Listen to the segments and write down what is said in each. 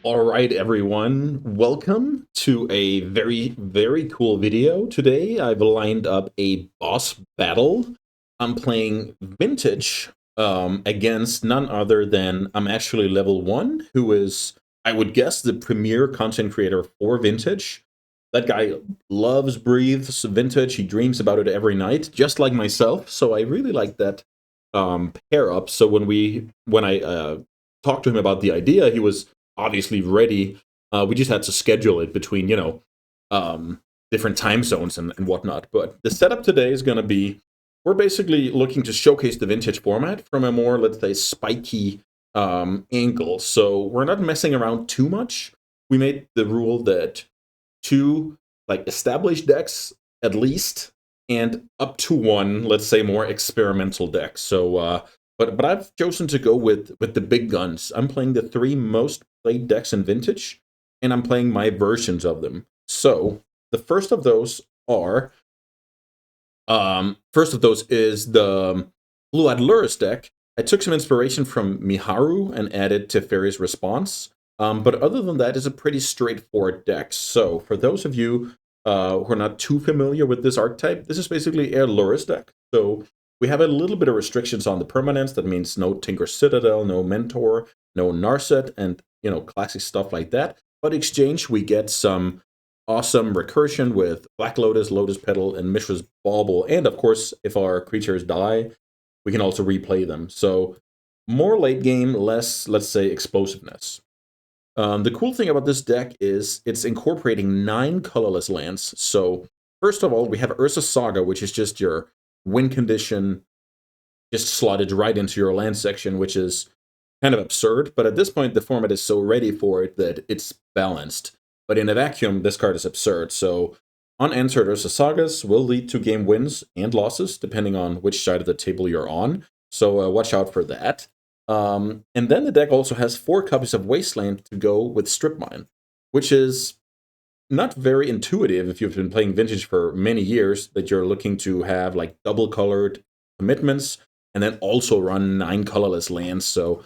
All right, everyone. Welcome to a very cool video. Today, I've lined up a boss battle. I'm playing Vintage against none other than I'm actually level 1, who is, I would guess, the premier content creator for Vintage. That guy loves, breathes Vintage. He dreams about it every night, just like myself. So I really like that pair up. So when I talked to him about the idea, he was obviously ready. We just had to schedule it between, different time zones and whatnot. But the setup today is going to be, we're basically looking to showcase the Vintage format from a more, let's say, spiky angle. So we're not messing around too much. We made the rule that two, like, established decks at least, and up to one, let's say, more experimental deck. So, but I've chosen to go with the big guns. I'm playing the three most played decks in Vintage, and I'm playing my versions of them. So the first of those is the Blue-Eyed Lurrus deck. I took some inspiration from Miharu and added Teferi's Response. But other than that, it's a pretty straightforward deck. So for those of you who are not too familiar with this archetype, this is basically a Lurrus deck. So we have a little bit of restrictions on the permanents. That means no Tinker Citadel, no Mentor, no Narset, and classic stuff like that. But in exchange, we get some awesome recursion with Black Lotus, Lotus Petal, and Mishra's Bauble. And of course, if our creatures die, we can also replay them. So more late game, less, let's say, explosiveness. The cool thing about this deck is it's incorporating 9 colorless lands. So first of all, we have Urza Saga, which is just your win condition just slotted right into your land section, which is kind of absurd. But at this point, the format is so ready for it that it's balanced. But in a vacuum, this card is absurd. So unanswered Urza Sagas will lead to game wins and losses, depending on which side of the table you're on. So watch out for that. And then the deck also has 4 copies of Wasteland to go with Strip Mine, which is not very intuitive if you've been playing Vintage for many years, that you're looking to have like double colored commitments and then also run 9 colorless lands. So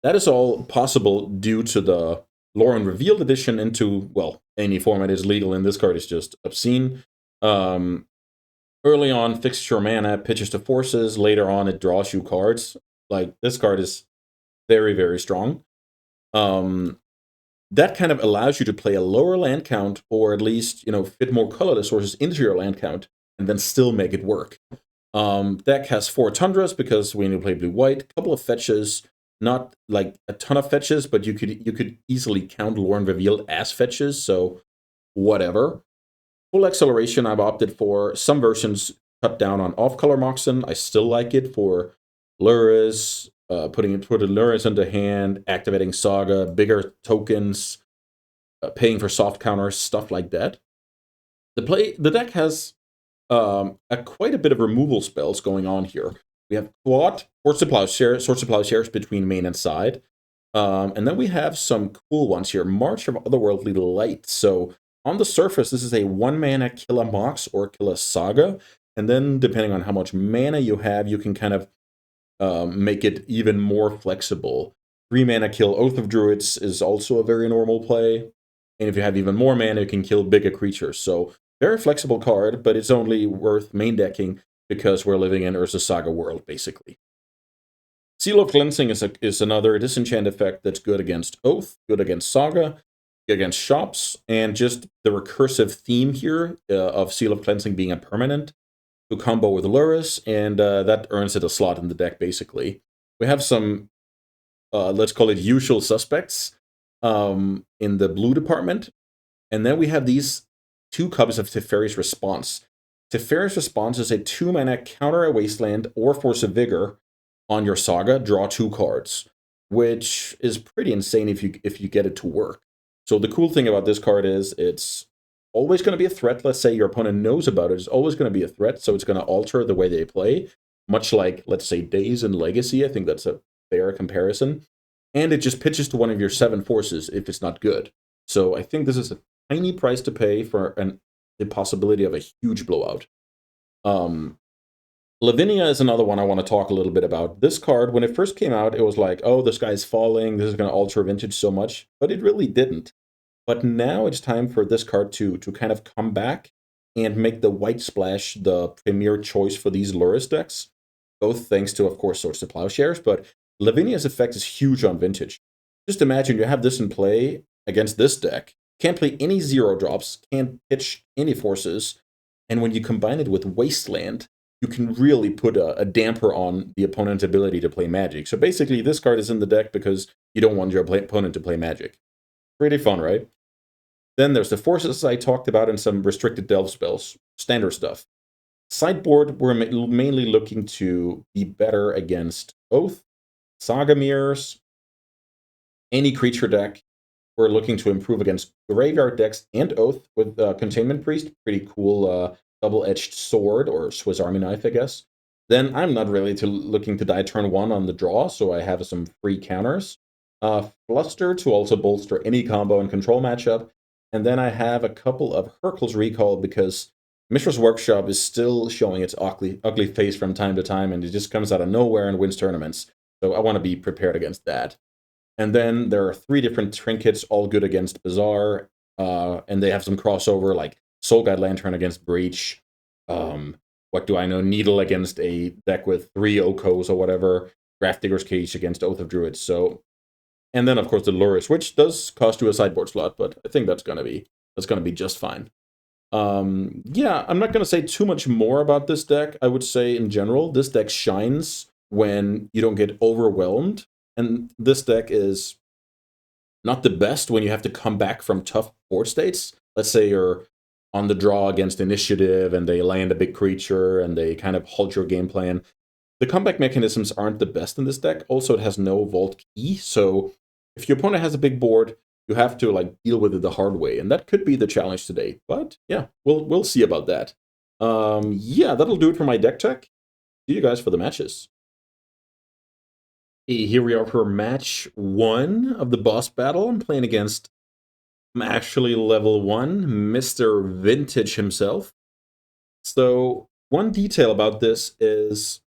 that is all possible due to the Lore and Revealed edition into, well, any format is legal, and this card is just obscene. Early on, fixes your mana, pitches to forces. Later on, it draws you cards. Like, this card is very strong. That kind of allows you to play a lower land count, or at least, fit more colorless sources into your land count, and then still make it work. Deck has 4 Tundras, because when you play blue-white, a couple of fetches, not like a ton of fetches, but you could easily count Lore and Revealed as fetches, so whatever. Full Acceleration I've opted for. Some versions cut down on off-color Moxen. I still like it for Lurrus, putting the Lurrus into hand, activating Saga, bigger tokens, paying for soft counters, stuff like that. The deck has quite a bit of removal spells going on here. We have Quad, Swords to Plowshares between main and side. And then we have some cool ones here. March of Otherworldly Light. So on the surface, this is a 1-mana kill a Mox or kill a Saga. And then depending on how much mana you have, you can kind of make it even more flexible. 3-mana kill Oath of Druids is also a very normal play. And if you have even more mana, you can kill bigger creatures. So very flexible card, but it's only worth main decking because we're living in Urza Saga world, basically. Seal of Cleansing is another disenchant effect that's good against Oath, good against Saga, good against Shops, and just the recursive theme here of Seal of Cleansing being a permanent to combo with Lurrus, and that earns it a slot in the deck, basically. We have some, let's call it usual suspects in the blue department, and then we have these 2 copies of Teferi's Response. Teferi's Response is a 2-mana counter a Wasteland or Force of Vigor on your Saga, draw 2 cards, which is pretty insane if you get it to work. So the cool thing about this card is it's always going to be a threat. Let's say your opponent knows about it. It's always going to be a threat, so it's going to alter the way they play, much like, let's say, Days and Legacy. I think that's a fair comparison. And it just pitches to one of your 7 forces if it's not good. So I think this is a tiny price to pay for the possibility of a huge blowout. Lavinia is another one I want to talk a little bit about. This card, when it first came out, it was like, oh, this guy's falling, this is going to alter vintage so much, but it really didn't. But now it's time for this card to kind of come back and make the White Splash the premier choice for these Lurrus decks, both thanks to, of course, Swords to Plowshares, but Lavinia's effect is huge on vintage. Just imagine you have this in play against this deck, can't play any 0-drops, can't pitch any forces, and when you combine it with Wasteland, you can really put a damper on the opponent's ability to play Magic. So basically, this card is in the deck because you don't want your opponent to play Magic. Pretty fun, right? Then there's the forces I talked about and some restricted delve spells, standard stuff. Sideboard, we're mainly looking to be better against Oath, Saga Mirrors, any creature deck. We're looking to improve against graveyard decks and Oath with Containment Priest. Pretty cool double-edged sword, or Swiss Army knife, I guess. Then I'm not really looking to die turn 1 on the draw, so I have some free counters. Fluster to also bolster any combo and control matchup. And then I have a couple of Hurkyl's Recall because Mishra's Workshop is still showing its ugly face from time to time, and it just comes out of nowhere and wins tournaments. So I want to be prepared against that. And then there are 3 different trinkets, all good against Bazaar, and they have some crossover, like Soul Guide Lantern against Breach. What do I know? Needle against a deck with 3 Okos or whatever. Gravedigger's Cage against Oath of Druids. So, and then of course the Lurrus, which does cost you a sideboard slot, but I think that's gonna be just fine. Yeah, I'm not gonna say too much more about this deck. I would say in general, this deck shines when you don't get overwhelmed, and this deck is not the best when you have to come back from tough board states. Let's say you're on the draw against Initiative and they land a big creature and they kind of halt your game plan. The comeback mechanisms aren't the best in this deck. Also, it has no vault key, so if your opponent has a big board, you have to like deal with it the hard way, and that could be the challenge today. But yeah, we'll see about that. Yeah, that'll do it for my deck tech. See you guys for the matches. Hey, here we are for match 1 of the boss battle. I'm playing against, I'm actually level 1, Mr. Vintage himself. So one detail about this is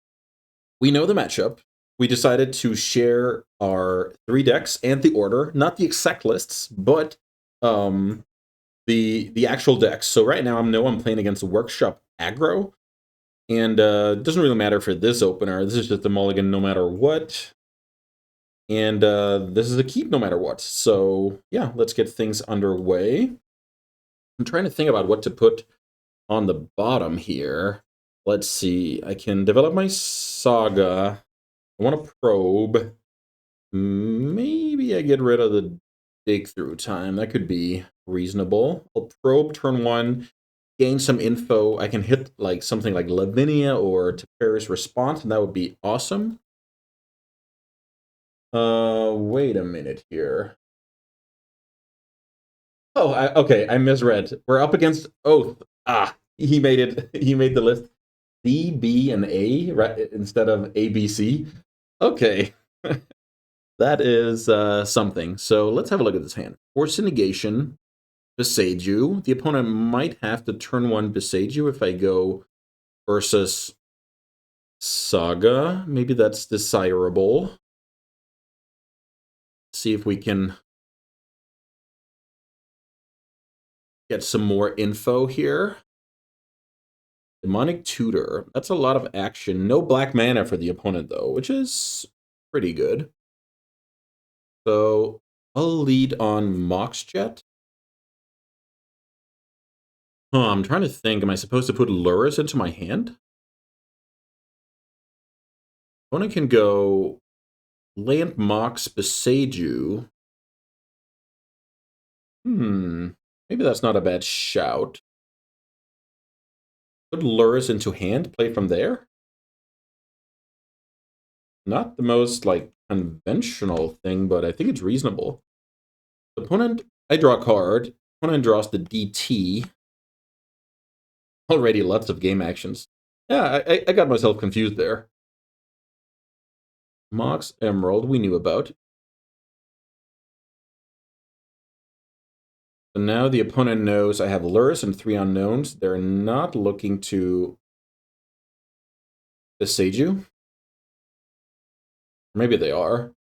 we know the matchup. We decided to share our 3 decks and the order, not the exact lists, but the actual decks. So right now I'm playing against the Workshop Aggro, and it doesn't really matter for this opener. This is just a mulligan no matter what. And this is a keep no matter what. So yeah, let's get things underway. I'm trying to think about what to put on the bottom here. Let's see. I can develop my Saga. I want to probe. Maybe I get rid of the dig through time. That could be reasonable. I'll probe turn 1, gain some info. I can hit like something like Lavinia or Teferi's Response, and that would be awesome. Wait a minute here. Oh, okay, I misread. We're up against Oath. Ah, he made it. He made the list C, B, and A right instead of A, B, C. Okay, that is something. So let's have a look at this hand. Force Negation, Beseiju. The opponent might have to turn 1 Beseiju if I go versus Saga. Maybe that's desirable. See if we can get some more info here. Demonic Tutor. That's a lot of action. No black mana for the opponent, though, which is pretty good. So I'll lead on Moxjet. I'm trying to think. Am I supposed to put Lurrus into my hand? Opponent can go Land Mox Beseiju. Maybe that's not a bad shout. Put Lurrus into hand, play from there. Not the most, like, conventional thing, but I think it's reasonable. Opponent, I draw a card. Opponent draws the DT. Already lots of game actions. Yeah, I got myself confused there. Mox Emerald, we knew about. So now the opponent knows I have Lurrus and 3 unknowns. They're not looking to Is Seiju? Maybe they are.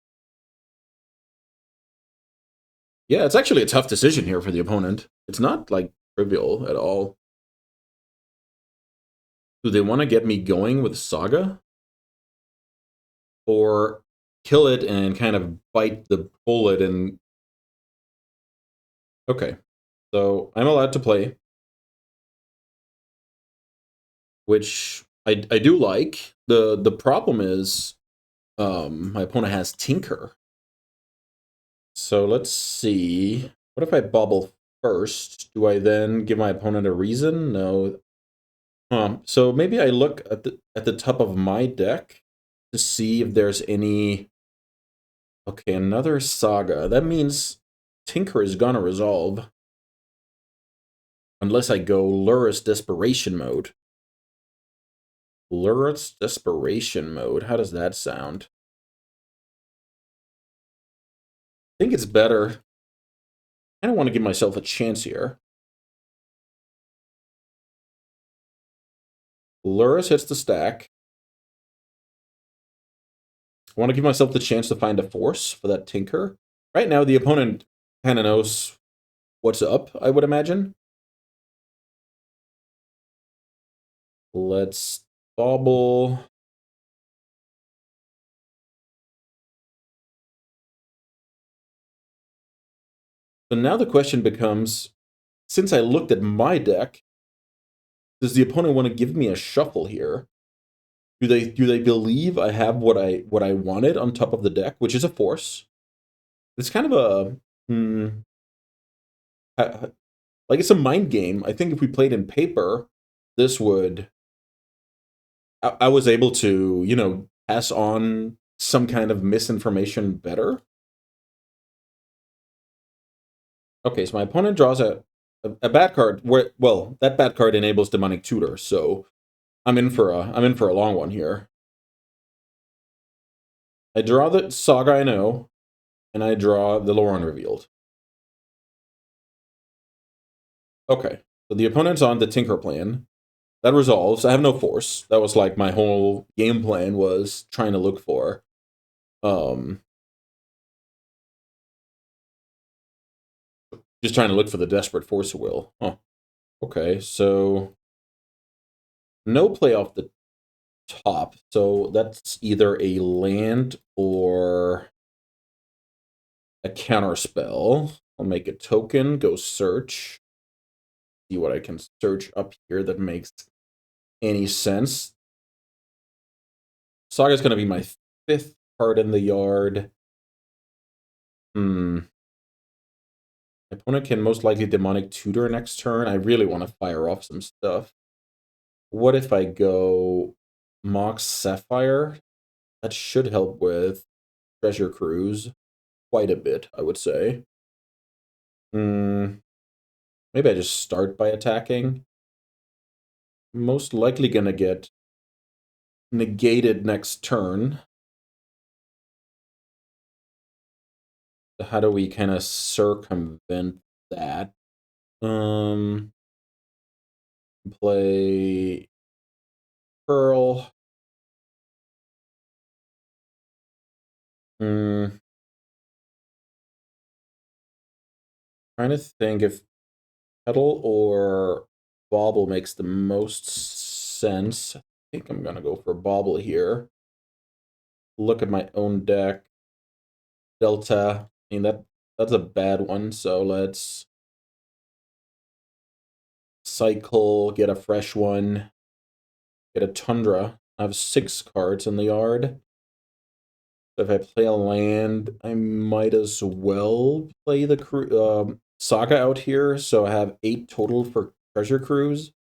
Yeah, it's actually a tough decision here for the opponent. It's not, like, trivial at all. Do they want to get me going with Saga? Or kill it and kind of bite the bullet and... Okay, so I'm allowed to play, which I do like. The problem is my opponent has Tinker. So let's see. What if I bubble first? Do I then give my opponent a reason? No. So maybe I look at the top of my deck to see if there's any... Okay, another Saga. That means Tinker is gonna resolve. Unless I go Lurrus Desperation Mode. Lurrus Desperation Mode. How does that sound? I think it's better. I don't want to give myself a chance here. Lurrus hits the stack. I want to give myself the chance to find a force for that Tinker. Right now, the opponent kind of knows what's up, I would imagine. Let's bobble. So now the question becomes, since I looked at my deck, does the opponent want to give me a shuffle here? Do they believe I have what I wanted on top of the deck, which is a force? It's kind of a like it's a mind game. I think if we played in paper, this would... I was able to, you know, pass on some kind of misinformation better. Okay, so my opponent draws a bad card. Where, well, that bad card enables Demonic Tutor, so I'm in for a long one here. I draw the Saga I know, and I draw the Lore Unrevealed. Okay, so the opponent's on the Tinker plan. That resolves. I have no force. That was like my whole game plan was trying to look for. Just trying to look for the desperate force will. Huh. Okay, so no play off the top. So that's either a land or a counter spell. I'll make a token, go search. See what I can search up here that makes any sense. Saga's going to be my 5th card in the yard. My opponent can most likely Demonic Tutor next turn. I really want to fire off some stuff. What if I go Mox Sapphire? That should help with Treasure Cruise quite a bit, I would say. Maybe I just start by attacking. Most likely gonna get negated next turn. How do we kind of circumvent that? Play Pearl. Trying to think if Petal or Bauble makes the most sense. I think I'm gonna go for Bauble here. Look at my own deck. Delta. I mean that's a bad one, so let's cycle, get a fresh one, get a Tundra. I have 6 cards in the yard. If I play a land, I might as well play the Saga out here, so I have 8 total for Treasure Cruise.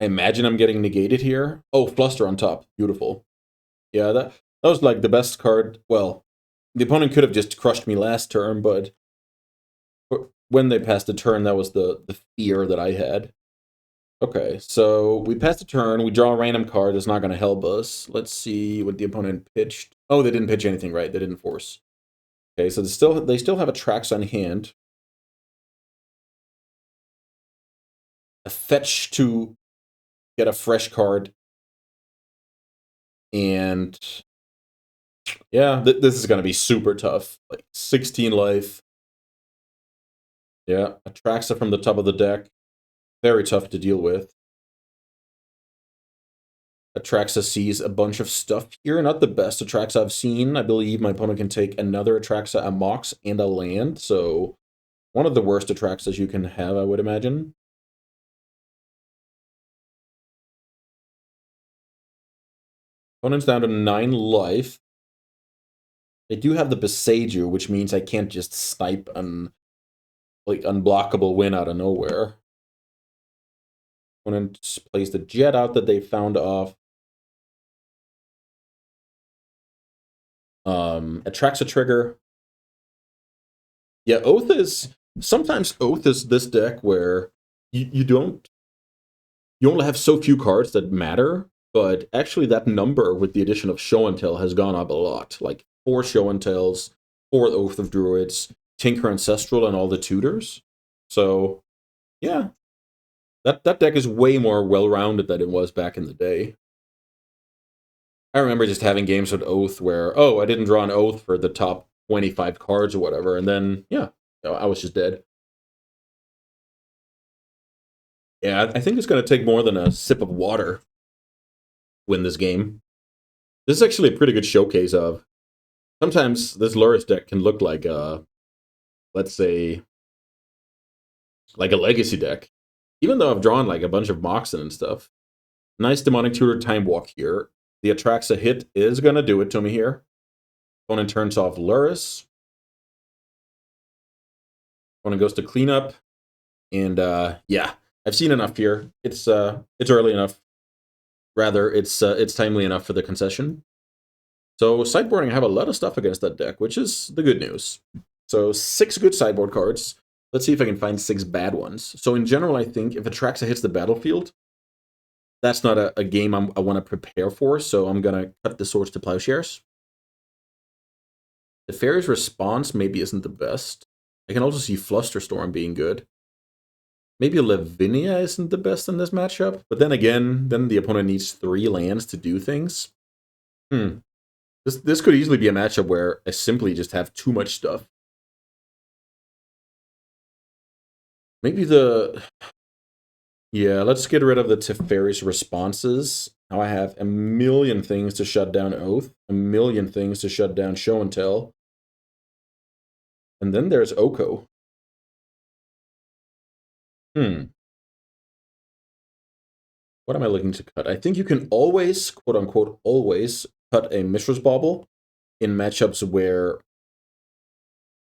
I imagine I'm getting negated here. Oh, Fluster on top. Beautiful. Yeah, that was like the best card. Well, the opponent could have just crushed me last turn, but when they passed the turn, that was the fear that I had. Okay, so we passed the turn. We draw a random card. That's not going to help us. Let's see what the opponent pitched. Oh, they didn't pitch anything, right? They didn't force. Okay, so they still have a Trax on hand. a fetch to get a fresh card. And yeah, this is going to be super tough. Like 16 life. Yeah, Atraxa from the top of the deck. Very tough to deal with. Atraxa sees a bunch of stuff here. Not the best Atraxa I've seen. I believe my opponent can take another Atraxa, a Mox, and a land. So one of the worst Atraxas you can have, I would imagine. Opponent's down to 9 life. They do have the Besiju, which means I can't just snipe an like unblockable win out of nowhere. Opponent plays the Jet out that they found off. Attracts a trigger. Yeah, Oath is... Sometimes Oath is this deck where you don't... You only have so few cards that matter, but actually that number with the addition of Show and Tell has gone up a lot. Like 4 Show and Tells, 4 Oath of Druids, Tinker Ancestral, and all the tutors. So, yeah. That deck is way more well-rounded than it was back in the day. I remember just having games with Oath where, oh, I didn't draw an Oath for the top 25 cards or whatever, and then, yeah, I was just dead. Yeah, I think it's going to take more than a sip of water to win this game. This is actually a pretty good showcase of... Sometimes this Lurrus deck can look like a, let's say, like a legacy deck. Even though I've drawn like a bunch of Moxen and stuff. Nice Demonic Tutor Time Walk here. The Atraxa hit is going to do it to me here. Opponent turns off Lurrus. Opponent goes to cleanup. And yeah, I've seen enough here. It's early enough. Rather, it's timely enough for the concession. So sideboarding, I have a lot of stuff against that deck, which is the good news. So 6 good sideboard cards. Let's see if I can find 6 bad ones. So in general, I think if Atraxa hits the battlefield, that's not a game I want to prepare for, so I'm going to cut the Swords to Plowshares. The Fairy's Response maybe isn't the best. I can also see Flusterstorm being good. Maybe Lavinia isn't the best in this matchup, but then again, then the opponent needs 3 lands to do things. This could easily be a matchup where I simply just have too much stuff. Maybe the... Yeah, let's get rid of the Teferi's Responses. Now I have a million things to shut down Oath, a million things to shut down Show and Tell. And then there's Oko. What am I looking to cut? I think you can always, quote-unquote, always cut a Mishra's Bauble in matchups where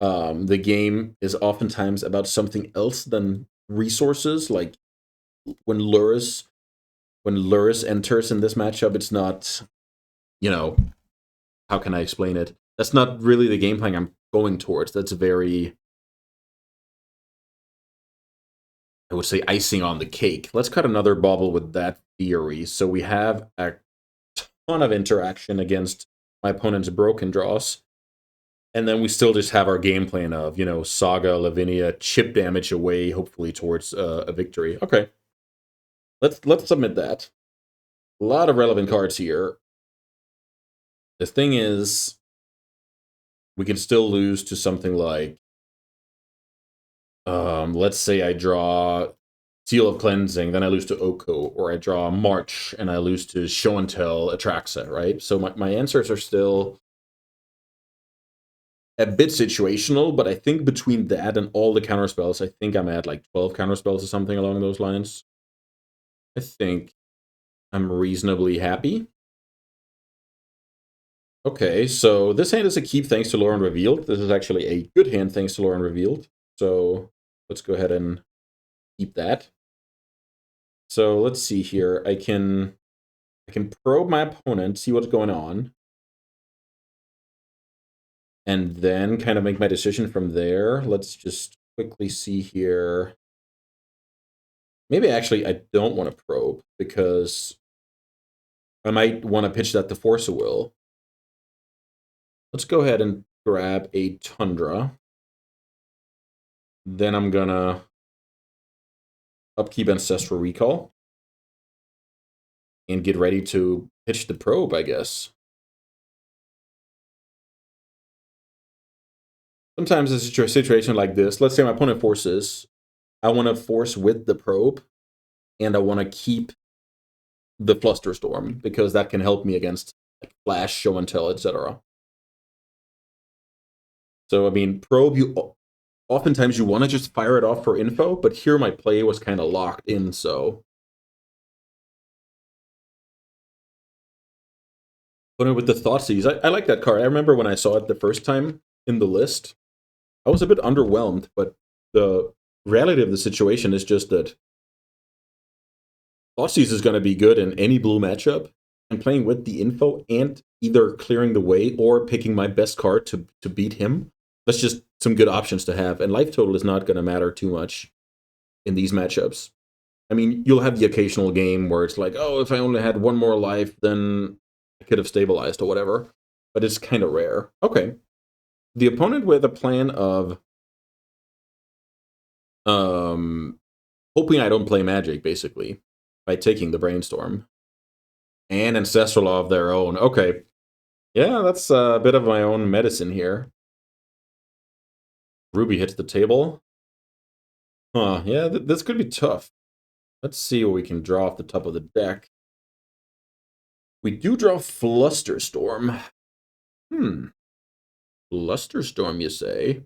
the game is oftentimes about something else than resources. Like when Lurrus enters in this matchup, it's not, you know, how can I explain it? That's not really the game plan I'm going towards. That's very, I would say, icing on the cake. Let's cut another bauble with that theory. So we have a ton of interaction against my opponent's broken draws. And then we still just have our game plan of, you know, Saga, Lavinia, chip damage away, hopefully towards a victory. Okay. Let's submit that. A lot of relevant cards here. The thing is, we can still lose to something like, let's say I draw Seal of Cleansing, then I lose to Oko, or I draw March and I lose to Show and Tell Atraxa, right? So my answers are still a bit situational, but I think between that and all the counterspells, I think I'm at like 12 counterspells or something along those lines. I think I'm reasonably happy. Okay, so this hand is a keep thanks to Lauren Revealed. This is actually a good hand thanks to Lauren Revealed. So let's go ahead and keep that. So let's see here. I can probe my opponent, see what's going on, and then kind of make my decision from there. Let's just quickly see here. Maybe actually I don't want to probe because I might want to pitch that to Force of Will. Let's go ahead and grab a Tundra. Then I'm gonna upkeep Ancestral Recall. And get ready to pitch the probe, I guess. Sometimes it's a situation like this. Let's say my opponent forces. I want to force with the probe, and I want to keep the Flusterstorm, because that can help me against like Flash, Show and Tell, etc. So, I mean, probe, oftentimes you want to just fire it off for info, but here my play was kind of locked in, so. But with the Thoughtseize, I like that card. I remember when I saw it the first time in the list, I was a bit underwhelmed, but the reality of the situation is just that Thoughtseize is going to be good in any blue matchup, and playing with the info and either clearing the way or picking my best card to beat him. That's just some good options to have, and life total is not going to matter too much in these matchups. I mean, you'll have the occasional game where it's like, oh, if I only had one more life, then I could have stabilized or whatever, but it's kind of rare. Okay. The opponent with a plan of hoping I don't play Magic, basically, by taking the Brainstorm. And Ancestral Law of their own. Okay. Yeah, that's a bit of my own medicine here. Ruby hits the table. Huh, yeah, this could be tough. Let's see what we can draw off the top of the deck. We do draw Flusterstorm. Flusterstorm, you say?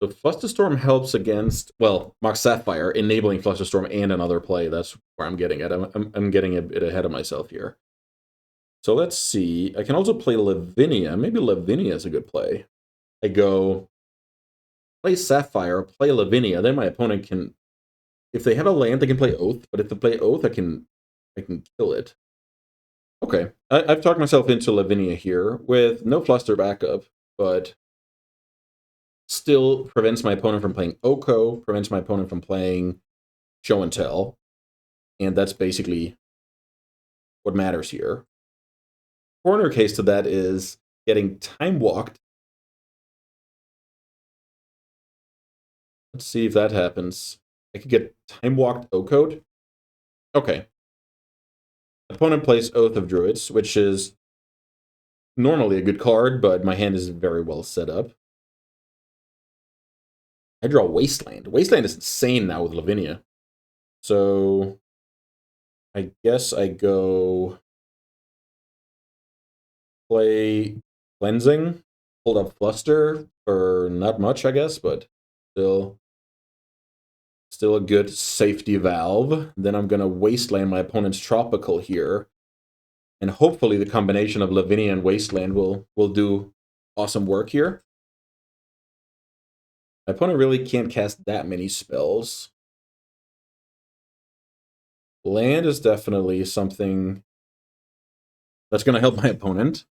So Flusterstorm helps against, well, Mox Sapphire, enabling Flusterstorm and another play. That's where I'm getting at. I'm getting a bit ahead of myself here. So let's see. I can also play Lavinia. Maybe Lavinia is a good play. I go play Sapphire, play Lavinia. Then my opponent can, if they have a land, they can play Oath. But if they play Oath, I can kill it. Okay, I've talked myself into Lavinia here with no Fluster backup, but still prevents my opponent from playing Oko, prevents my opponent from playing Show and Tell, and that's basically what matters here. Corner case to that is getting Time Walked. Let's see if that happens. I could get Time Walked Oko'd. Okay. Opponent plays Oath of Druids, which is normally a good card, but my hand is very well set up. I draw Wasteland. Wasteland is insane now with Lavinia. So I guess I go play Cleansing, hold up Fluster for not much, I guess, but still a good safety valve. Then I'm going to Wasteland my opponent's Tropical here. And hopefully the combination of Lavinia and Wasteland will do awesome work here. My opponent really can't cast that many spells. Land is definitely something that's going to help my opponent.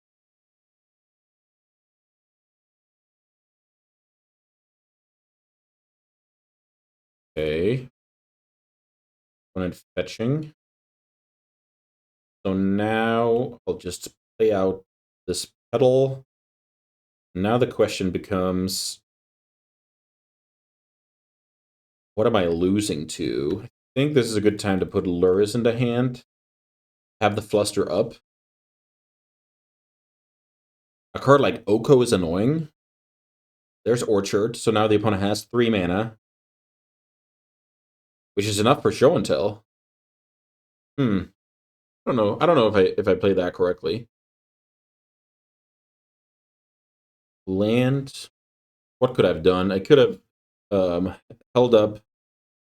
Okay. Opponent fetching. So now I'll just play out this petal. Now the question becomes, what am I losing to? I think this is a good time to put Lures into hand. Have the Fluster up. A card like Oko is annoying. There's Orchard, so now the opponent has 3 mana. Which is enough for Show and Tell. I don't know. I don't know if I played that correctly. Land. What could I have done? I could have held up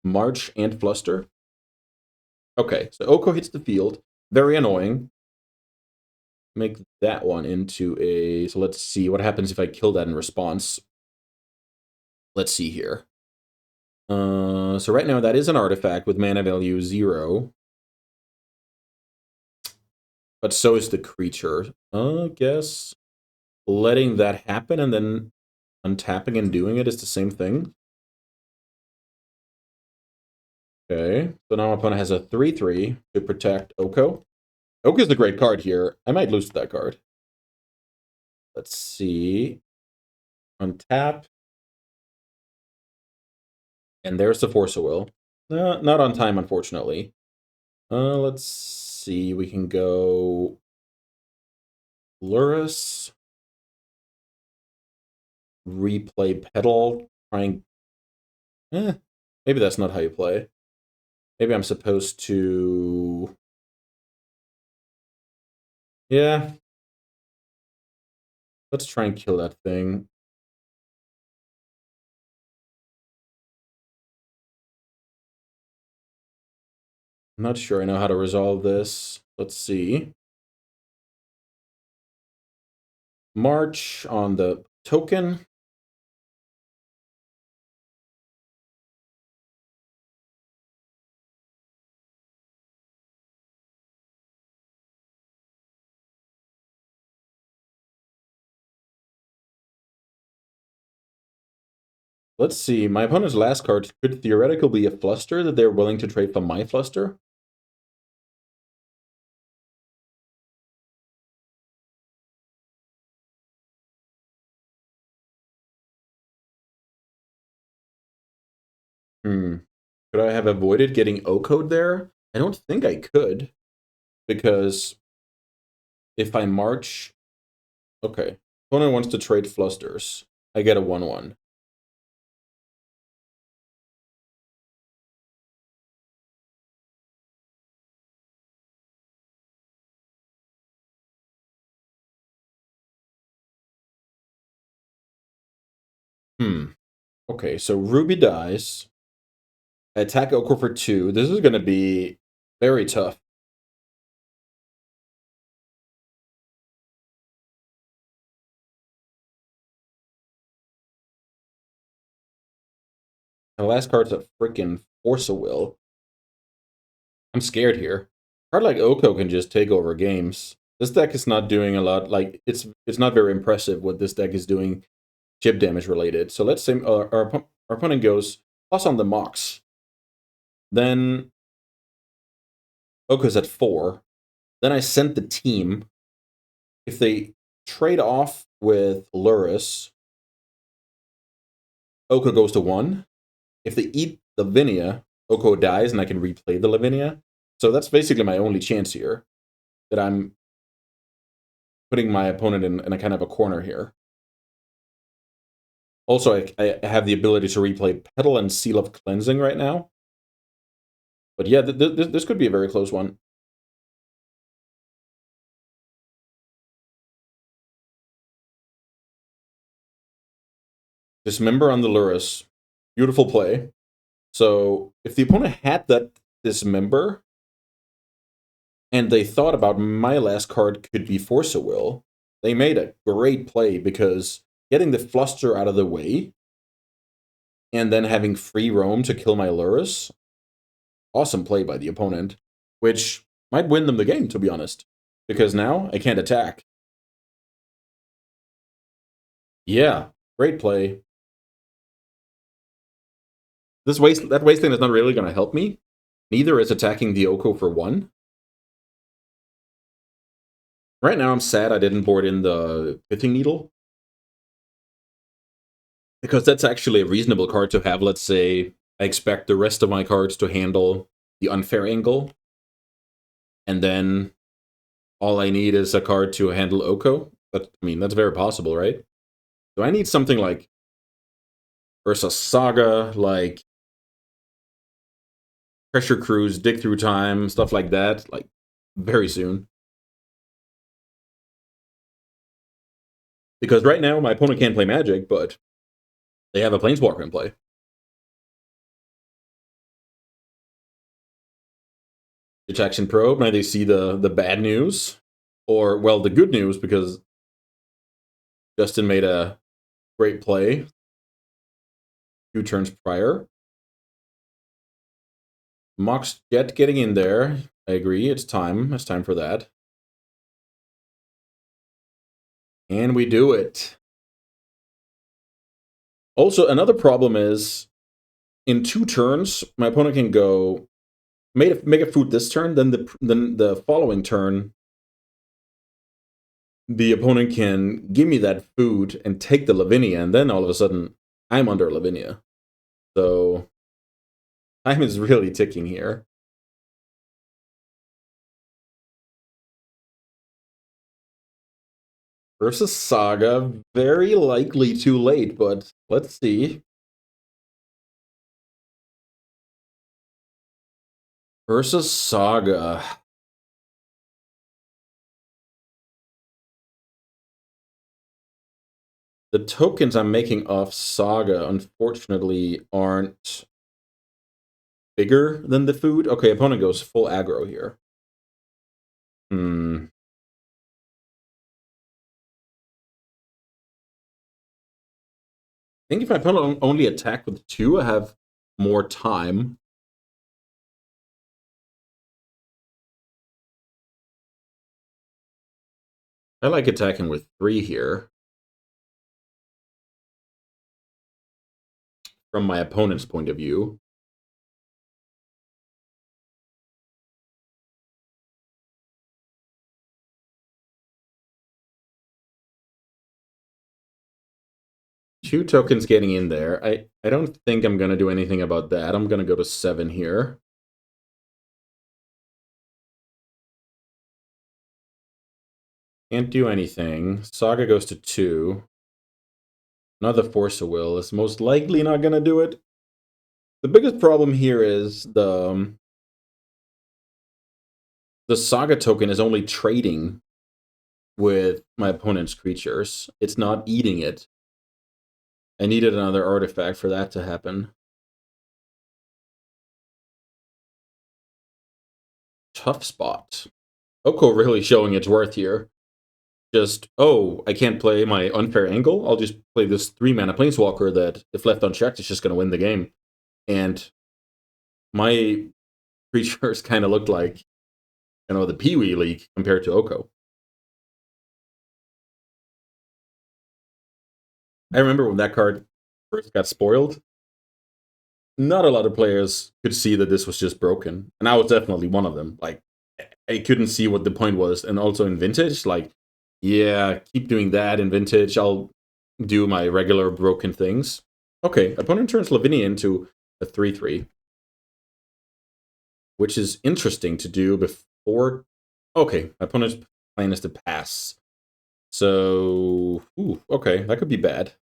March and Fluster. Okay, so Oko hits the field. Very annoying. Make that one into a... So let's see what happens if I kill that in response. Let's see here. So right now that is an artifact with mana value 0. But so is the creature. I guess letting that happen and then untapping and doing it is the same thing. Okay, so now my opponent has a 3/3 to protect Oko. Oko is a great card here. I might lose to that card. Let's see. Untap. And there's the Force of Will. No, not on time, unfortunately. Let's see. We can go Lurrus, replay Petal, trying. Maybe that's not how you play. Maybe I'm supposed to. Yeah. Let's try and kill that thing. I'm not sure I know how to resolve this. Let's see. March on the token. Let's see. My opponent's last card could theoretically be a fluster that they're willing to trade for my fluster. Could I have avoided getting O-code there? I don't think I could. Because if I march... Okay. Opponent wants to trade flusters. I get a 1-1. Okay, so Ruby dies. I attack Oko for 2. This is going to be very tough. My last card's a freaking Force of Will. I'm scared here. A card like Oko can just take over games. This deck is not doing a lot. Like, it's not very impressive what this deck is doing chip damage related. So let's say our opponent goes plus on the Mox. Then Oko's at 4. Then I sent the team. If they trade off with Lurrus, Oko goes to 1. If they eat Lavinia, Oko dies and I can replay the Lavinia. So that's basically my only chance here. That I'm putting my opponent in a kind of a corner here. Also, I have the ability to replay Petal and Seal of Cleansing right now. But yeah, this could be a very close one. Dismember on the Lurrus. Beautiful play. So if the opponent had that Dismember, and they thought about my last card could be Force of Will, they made a great play because getting the Fluster out of the way and then having free roam to kill my Lurrus, awesome play by the opponent, which might win them the game, to be honest, because now I can't attack. Yeah, great play. That wasting is not really going to help me. Neither is attacking the Oko for 1. Right now, I'm sad I didn't board in the Pithing Needle. Because that's actually a reasonable card to have. Let's say I expect the rest of my cards to handle the Unfair Angle. And then all I need is a card to handle Oko. But, I mean, that's very possible, right? So I need something like Ursa Saga, like Pressure Cruise, Dig Through Time, stuff like that, like very soon. Because right now, my opponent can't play Magic, but they have a Planeswalker in play. Detection Probe, now they see the bad news. Or, well, the good news, because Justin made a great play 2 turns prior. Mox Jet getting in there. I agree. It's time. It's time for that. And we do it. Also, another problem is in 2 turns, my opponent can go make a food this turn, then the following turn, the opponent can give me that food and take the Lavinia, and then all of a sudden I'm under Lavinia. So Time is really ticking here. Versus Saga, very likely too late, but let's see. Versus Saga. The tokens I'm making off Saga, unfortunately, aren't bigger than the food. Okay, opponent goes full aggro here. I think if my opponent only attack with 2, I have more time. I like attacking with 3 here. From my opponent's point of view. Two tokens getting in there. I don't think I'm going to do anything about that. I'm going to go to 7 here. Can't do anything. Saga goes to 2. Another Force of Will is most likely not going to do it. The biggest problem here is the Saga token is only trading with my opponent's creatures. It's not eating it. I needed another artifact for that to happen. Tough spot. Oko really showing its worth here. Just, oh, I can't play my unfair angle. I'll just play this 3-mana Planeswalker that, if left unchecked, is just going to win the game. And my creatures kind of looked like, you know, the Pee-wee League compared to Oko. I remember when that card first got spoiled, not a lot of players could see that this was just broken. And I was definitely one of them. Like, I couldn't see what the point was. And also in Vintage, like, yeah, keep doing that in Vintage. I'll do my regular broken things. Okay, opponent turns Lavinia into a 3/3. Which is interesting to do before... Okay, my opponent's plan is to pass. So, okay, that could be bad.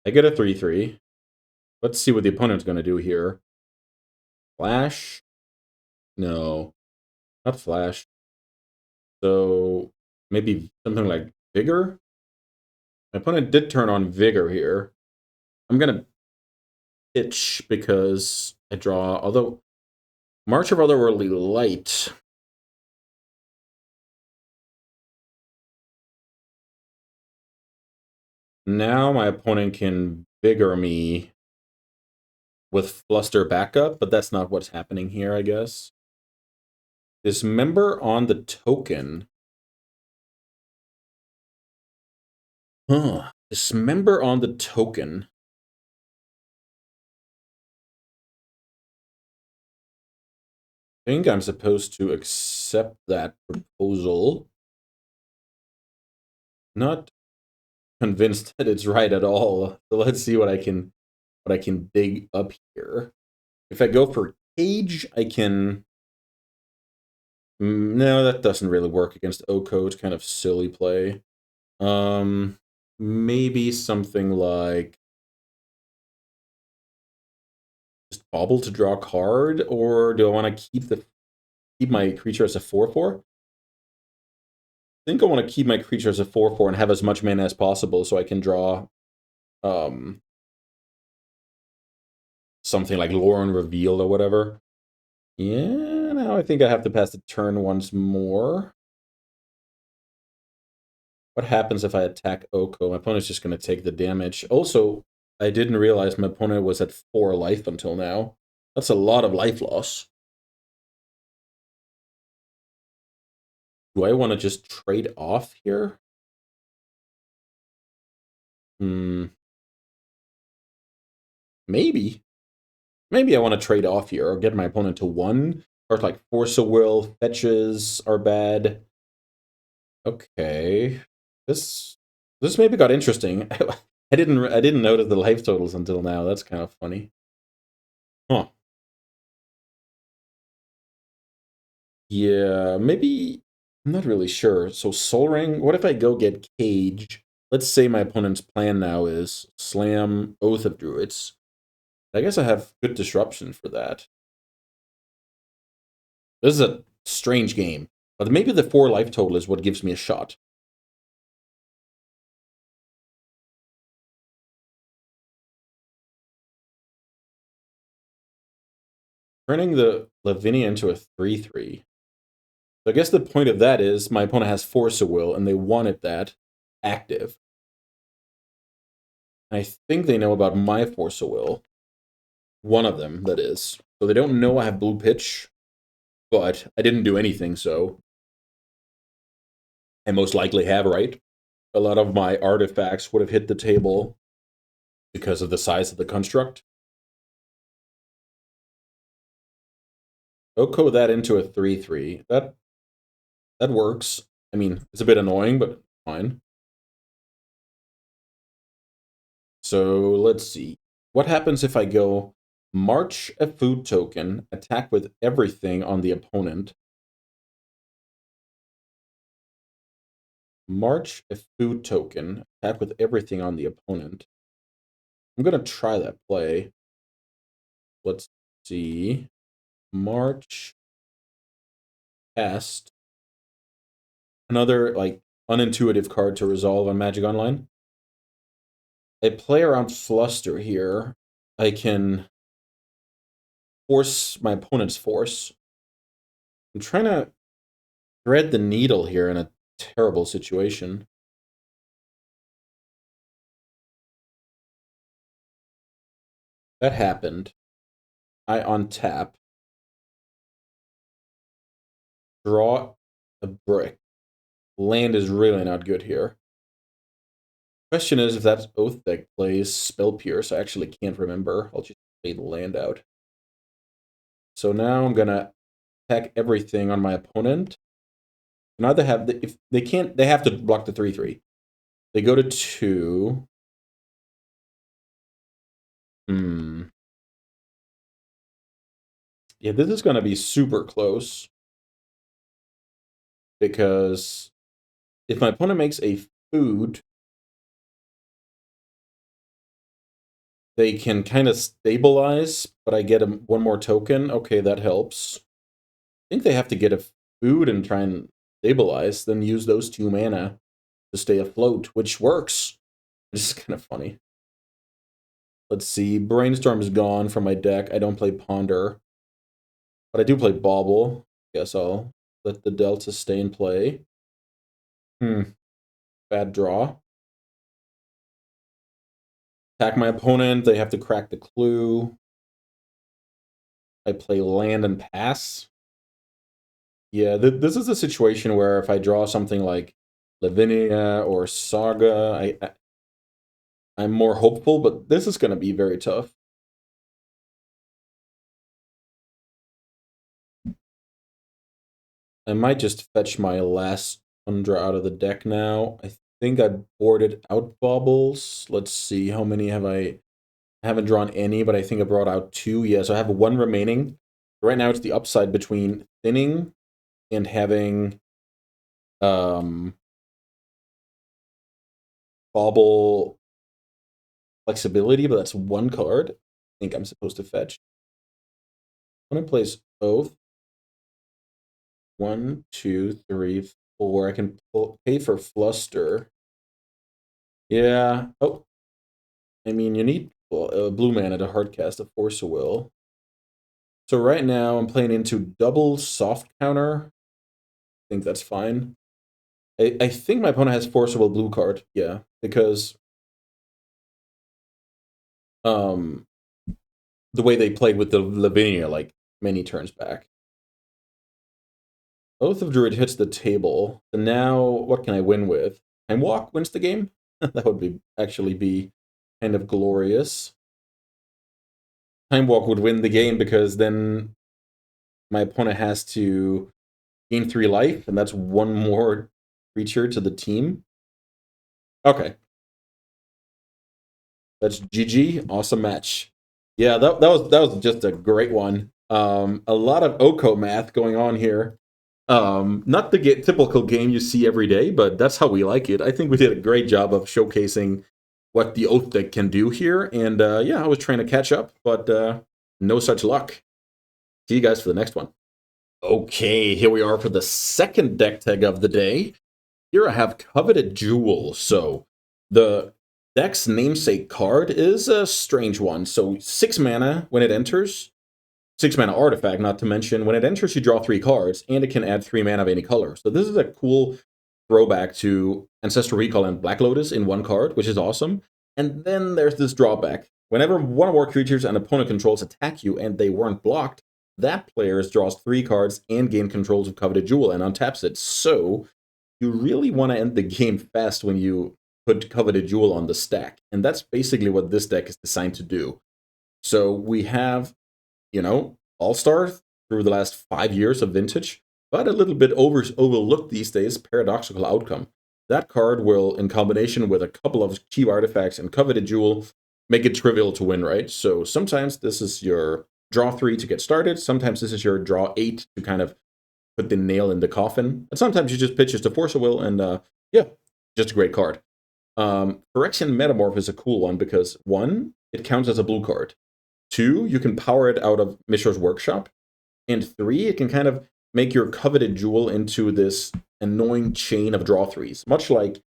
I get a 3/3. Let's see what the opponent's going to do here. Flash? No, not flash. So, maybe something like Vigor? My opponent did turn on Vigor here. I'm going to pitch because I draw, although March of Otherworldly Light. Now my opponent can Vigor me with Fluster backup, but that's not what's happening here, I guess. Dismember on the token. Dismember on the token. I think I'm supposed to accept that proposal. Not convinced that it's right at all. So let's see what I can dig up here. If I go for Cage, I can... No, that doesn't really work against Oko. It's kind of silly play. Maybe something like just bobble to draw a card, or do I want to keep my creature as a 4/4? I think I want to keep my creature as a 4/4 and have as much mana as possible so I can draw something like Lauren Revealed or whatever. Yeah, now I think I have to pass the turn once more. What happens if I attack Oko? My opponent's just going to take the damage. Also, I didn't realize my opponent was at 4 life until now. That's a lot of life loss. Do I want to just trade off here? Maybe. Maybe I want to trade off here or get my opponent to 1. Or like Force of Will, fetches are bad. Okay. This maybe got interesting. I didn't notice the life totals until now. That's kind of funny. Huh. Yeah, maybe I'm not really sure. So Soul Ring, what if I go get Cage? Let's say my opponent's plan now is slam Oath of Druids. I guess I have good disruption for that. This is a strange game, but maybe the 4 life total is what gives me a shot. Turning the Lavinia into a 3/3. So I guess the point of that is my opponent has Force of Will, and they wanted that active. I think they know about my Force of Will. One of them, that is. So they don't know I have Blue Pitch, but I didn't do anything, so I most likely have, right? A lot of my artifacts would have hit the table because of the size of the construct. Oko that into a 3/3. That works. I mean, it's a bit annoying, but fine. So let's see. What happens if I go march a food token, attack with everything on the opponent? March a food token, attack with everything on the opponent. I'm going to try that play. Let's see. March, cast. Another, like, unintuitive card to resolve on Magic Online. I play around Fluster here. I can force my opponent's force. I'm trying to thread the needle here in a terrible situation. That happened. I untap. Draw a brick. Land is really not good here. Question is if that Oath deck plays Spell Pierce. I actually can't remember. I'll just play the land out. So now I'm gonna attack everything on my opponent. And either have if they can't, they have to block the 3/3. They go to 2. Yeah, this is gonna be super close because if my opponent makes a food, they can kind of stabilize, but I get one more token. Okay, that helps. I think they have to get a food and try and stabilize, then use those 2 mana to stay afloat, which works. This is kind of funny. Let's see. Brainstorm is gone from my deck. I don't play Ponder, but I do play Bauble. Guess I'll let the Delta stay in play. Bad draw. Attack my opponent. They have to crack the clue. I play land and pass. Yeah, this is a situation where if I draw something like Lavinia or Saga, I'm more hopeful, but this is going to be very tough. I might just fetch my last Tundra out of the deck now. I think I boarded out Baubles. Let's see, how many have I haven't drawn any, but I think I brought out 2. Yeah, so I have 1 remaining. Right now it's the upside between thinning and having Bauble flexibility, but that's 1 card I think I'm supposed to fetch. I'm gonna place Oath. 1, 2, 3, 4. I can pay for Fluster. Yeah. Oh, I mean, you need blue mana to hardcast a Force of Will. So right now I'm playing into double soft counter. I think that's fine. I think my opponent has Force of Will blue card. Yeah, because the way they played with the Lavinia like many turns back. Oath of Druid hits the table. So now what can I win with? Time Walk wins the game? That would be actually be kind of glorious. Time Walk would win the game because then my opponent has to gain 3 life, and that's 1 more creature to the team. Okay. That's GG. Awesome match. Yeah, that was just a great one. A lot of Oko math going on here. Not the typical game you see every day, but that's how we like it. I think we did a great job of showcasing what the Oath deck can do here. And yeah, I was trying to catch up, but no such luck. See you guys for the next one. Okay, here we are for the second deck tag of the day. Here I have Coveted Jewel. So the deck's namesake card is a strange one. So 6 mana when it enters. 6 mana artifact, not to mention, when it enters, you draw 3 cards, and it can add 3 mana of any color. So this is a cool throwback to Ancestral Recall and Black Lotus in one card, which is awesome. And then there's this drawback. Whenever one or more creatures an opponent controls attack you and they weren't blocked, that player draws 3 cards and gain controls of Coveted Jewel and untaps it. So you really want to end the game fast when you put Coveted Jewel on the stack. And that's basically what this deck is designed to do. So we have, you know, All-Star through the last 5 years of Vintage, but a little bit overlooked these days, Paradoxical Outcome. That card will, in combination with a couple of cheap artifacts and Coveted Jewel, make it trivial to win, right? So sometimes this is your draw 3 to get started, sometimes this is your draw 8 to kind of put the nail in the coffin, and sometimes you just pitch it to Force of Will, and yeah, just a great card. Phyrexian Metamorph is a cool one because 1, it counts as a blue card. 2, you can power it out of Mishra's Workshop. And 3, it can kind of make your Coveted Jewel into this annoying chain of draw 3s. Much like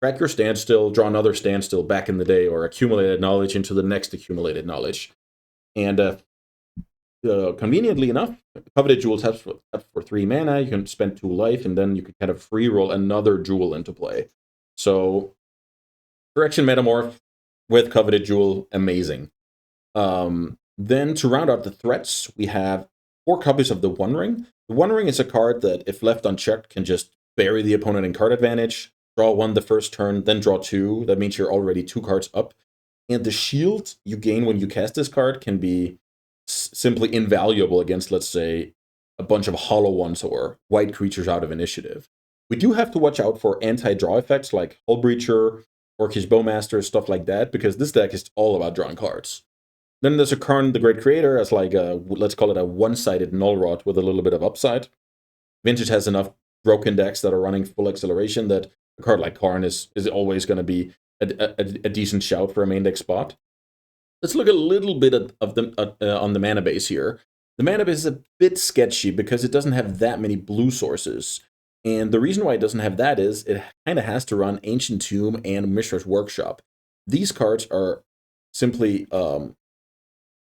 Track Your Standstill, draw another Standstill back in the day, or Accumulated Knowledge into the next Accumulated Knowledge. And conveniently enough, Coveted Jewel taps for 3 mana, you can spend 2 life, and then you can kind of free roll another Jewel into play. So, Phyrexian Metamorph with Coveted Jewel, amazing. Then to round out the threats, we have 4 copies of the One Ring. The One Ring is a card that, if left unchecked, can just bury the opponent in card advantage, draw 1 the first turn, then draw 2. That means you're already 2 cards up. And the shield you gain when you cast this card can be simply invaluable against, let's say, a bunch of hollow ones or white creatures out of initiative. We do have to watch out for anti-draw effects like Hull Breacher, Orcish Bowmaster, stuff like that, because this deck is all about drawing cards. Then there's a Karn the Great Creator as like a, let's call it a one-sided null rod with a little bit of upside. Vintage has enough broken decks that are running full acceleration that a card like Karn is always going to be a decent shout for a main deck spot. Let's look a little bit of the on the mana base here. The mana base is a bit sketchy because it doesn't have that many blue sources. And the reason why it doesn't have that is it kind of has to run Ancient Tomb and Mishra's Workshop. These cards are simply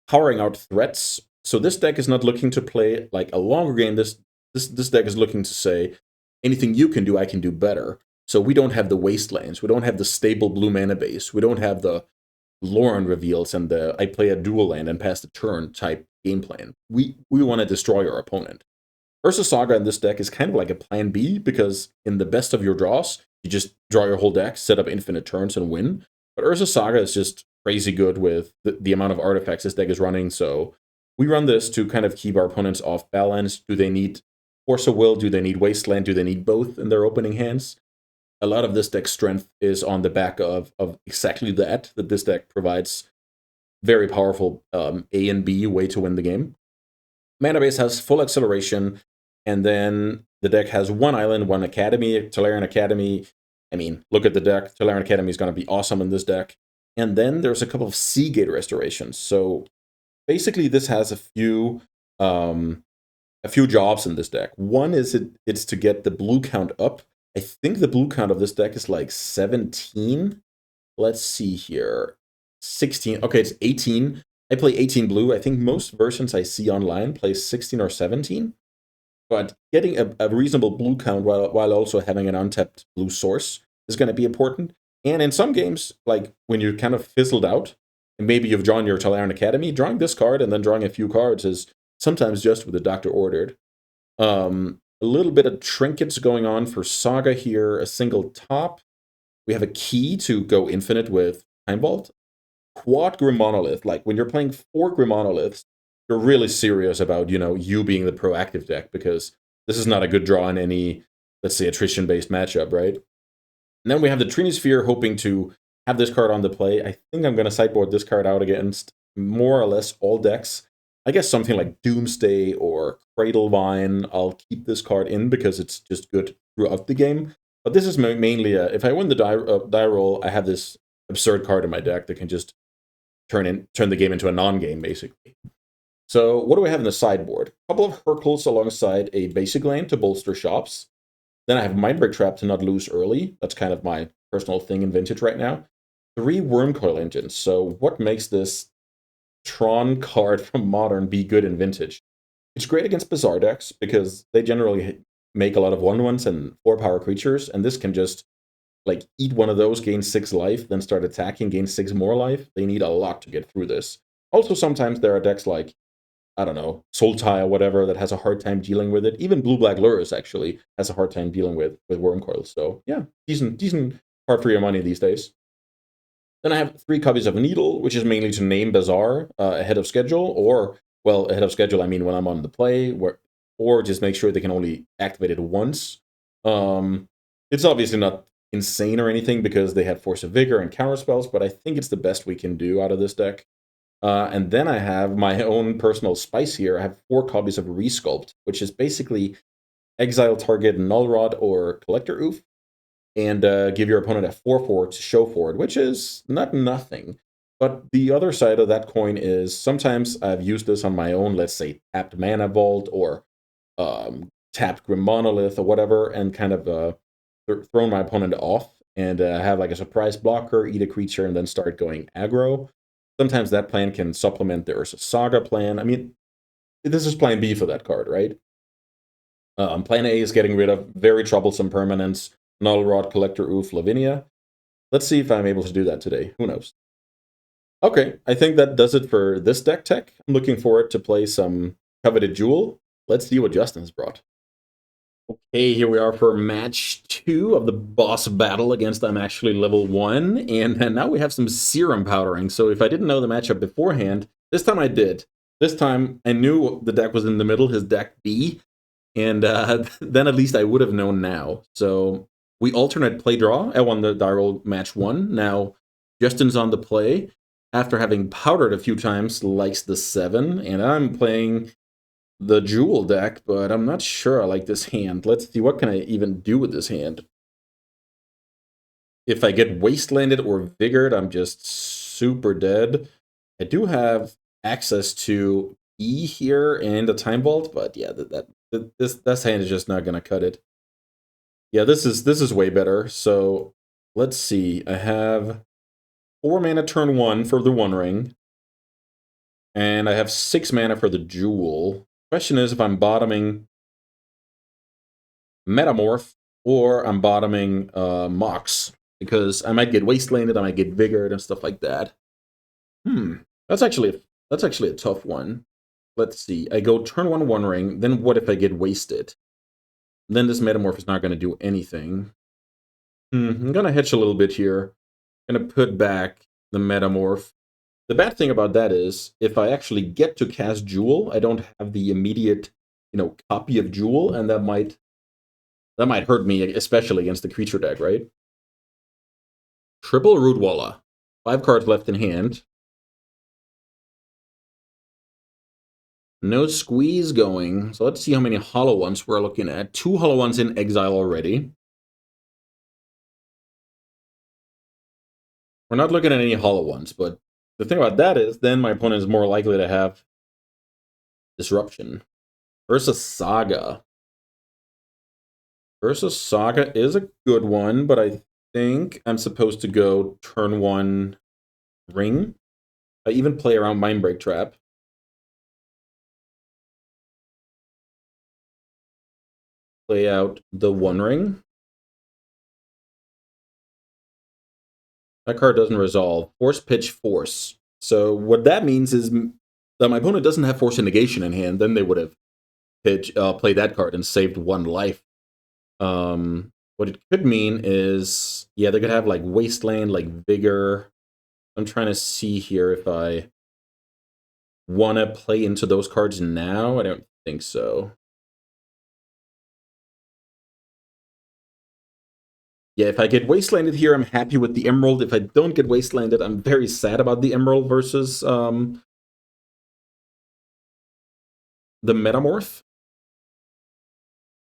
powering out threats. So this deck is not looking to play like a longer game. This deck is looking to say, anything you can do, I can do better. So we don't have the Wastelands. We don't have the stable blue mana base. We don't have the Lauren reveals and the I play a dual land and pass the turn type game plan. We want to destroy our opponent. Ursa Saga in this deck is kind of like a plan B, because in the best of your draws, you just draw your whole deck, set up infinite turns, and win. But Ursa Saga is just crazy good with the amount of artifacts this deck is running, so we run this to kind of keep our opponents off balance. Do they need Force of Will? Do they need Wasteland? Do they need both in their opening hands? A lot of this deck's strength is on the back of exactly that this deck provides very powerful A and B way to win the game. Mana base has full acceleration, and then the deck has 1 island, 1 academy, Tolarian Academy. I mean, look at the deck. Tolarian Academy is going to be awesome in this deck. And then there's a couple of Seagate restorations. So basically, this has a few jobs in this deck. One is it's to get the blue count up. I think the blue count of this deck is like 17. Let's see here. 16. Okay, it's 18. I play 18 blue. I think most versions I see online play 16 or 17. But getting a reasonable blue count while also having an untapped blue source is going to be important. And in some games, like when you're kind of fizzled out, and maybe you've drawn your Tolarian Academy, drawing this card and then drawing a few cards is sometimes just what the doctor ordered. A little bit of trinkets going on for Saga here. A single top. We have a key to go infinite with Time Vault. Quad Grim Monolith. Like when you're playing 4 Grim Monoliths, you're really serious about, you being the proactive deck, because this is not a good draw in any, let's say, attrition-based matchup, right? And then we have the Trinisphere hoping to have this card on the play. I think I'm going to sideboard this card out against more or less all decks. I guess something like Doomsday or Cradlevine, I'll keep this card in because it's just good throughout the game. But this is mainly, if I win the die roll, I have this absurd card in my deck that can just turn the game into a non-game, basically. So what do I have in the sideboard? A couple of Hurkles alongside a basic lane to bolster shops. Then I have Mindbreak Trap to not lose early. That's kind of my personal thing in Vintage right now. 3 Wormcoil Engines. So what makes this Tron card from Modern be good in Vintage? It's great against Bizarre decks because they generally make a lot of 1/1s and 4-power creatures, and this can just like eat one of those, gain 6 life, then start attacking, gain 6 more life. They need a lot to get through this. Also, sometimes there are decks like, I don't know, Sultai or whatever that has a hard time dealing with it. Even Blue-Black Lurrus actually has a hard time dealing with Wormcoil. So yeah, decent card for your money these days. Then I have 3 copies of Needle, which is mainly to name Bazaar ahead of schedule, or, well, ahead of schedule, I mean when I'm on the play, or just make sure they can only activate it once. It's obviously not insane or anything because they have Force of Vigor and counter spells, but I think it's the best we can do out of this deck. And then I have my own personal spice here. I have 4 copies of Resculpt, which is basically exile target Null Rod or Collector Oof, and give your opponent a 4/4 to show forward, which is not nothing. But the other side of that coin is sometimes I've used this on my own, let's say tapped Mana Vault or tapped Grim Monolith or whatever, and kind of thrown my opponent off and have like a surprise blocker, eat a creature, and then start going aggro. Sometimes that plan can supplement the Ursa Saga plan. I mean, this is plan B for that card, right? Plan A is getting rid of very troublesome permanents, Null Rod, Collector Oof, Lavinia. Let's see if I'm able to do that today. Who knows? Okay, I think that does it for this deck tech. I'm looking forward to play some Coveted Jewel. Let's see what Justin's brought. Okay, here we are for match 2 of the boss battle against I'm actually level 1, and now we have some serum powdering. So if I didn't know the matchup beforehand, this time I did. This time I knew the deck was in the middle, his deck B, and then at least I would have known now. So we alternate play draw. I won the die roll match 1. Now Justin's on the play. After having powdered a few times, likes the 7, and I'm playing the Jewel deck, but I'm not sure I like this hand. Let's see, what can I even do with this hand? If I get Wastelanded or Vigored, I'm just super dead. I do have access to E here and a Time Vault, but yeah, this hand is just not gonna cut it. Yeah, this is way better. So let's see. I have 4 mana turn 1 for the One Ring, and I have 6 mana for the Jewel. Question is if I'm bottoming Metamorph or I'm bottoming Mox, because I might get Wastelanded, I might get Vigored and stuff like that. That's actually a tough one. Let's see. I go turn 1 One Ring, then what if I get wasted? Then this Metamorph is not going to do anything. I'm going to hedge a little bit here. I'm going to put back the Metamorph. The bad thing about that is, if I actually get to cast Jewel, I don't have the immediate, copy of Jewel, and that might hurt me, especially against the creature deck, right? Triple Rootwalla. 5 cards left in hand. No squeeze going. So let's see how many hollow ones we're looking at. 2 hollow ones in exile already. We're not looking at any hollow ones, but the thing about that is then my opponent is more likely to have Disruption. Ursa Saga. Ursa Saga is a good one, but I think I'm supposed to go turn 1 Ring. I even play around Mindbreak Trap. Play out the One Ring. That card doesn't resolve. Force Pitch Force. So what that means is that my opponent doesn't have Force of Negation in hand. Then they would have played that card and saved 1 life. What it could mean is, yeah, they could have like Wasteland, like Vigor. I'm trying to see here if I want to play into those cards now. I don't think so. Yeah, if I get wastelanded here, I'm happy with the emerald. If I don't get wastelanded, I'm very sad about the emerald versus the metamorph.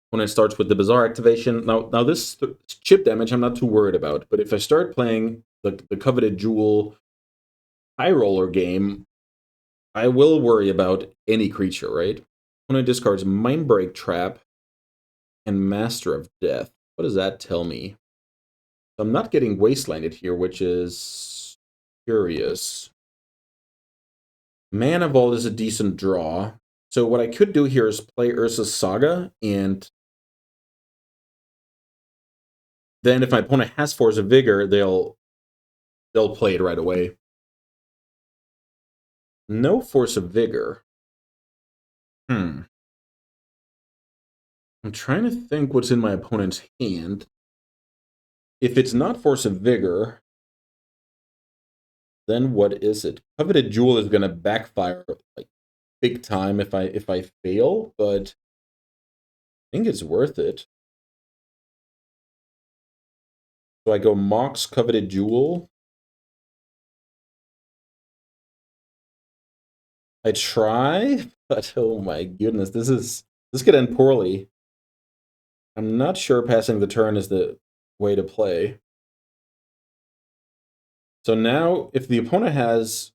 When it starts with the Bazaar activation. Now this chip damage I'm not too worried about, but if I start playing the Coveted Jewel High Roller game, I will worry about any creature, right? When it discards Mindbreak Trap and Master of Death. What does that tell me? So I'm not getting wastelanded here, which is curious. Mana Vault is a decent draw. So what I could do here is play Ursa's Saga, and then if my opponent has Force of Vigor, they'll play it right away. No Force of Vigor. I'm trying to think what's in my opponent's hand. If it's not Force of Vigor, then what is it? Coveted Jewel is gonna backfire like big time if I fail, but I think it's worth it. So I go Mox Coveted Jewel. I try, but oh my goodness, this could end poorly. I'm not sure passing the turn is the way to play. So now, if the opponent has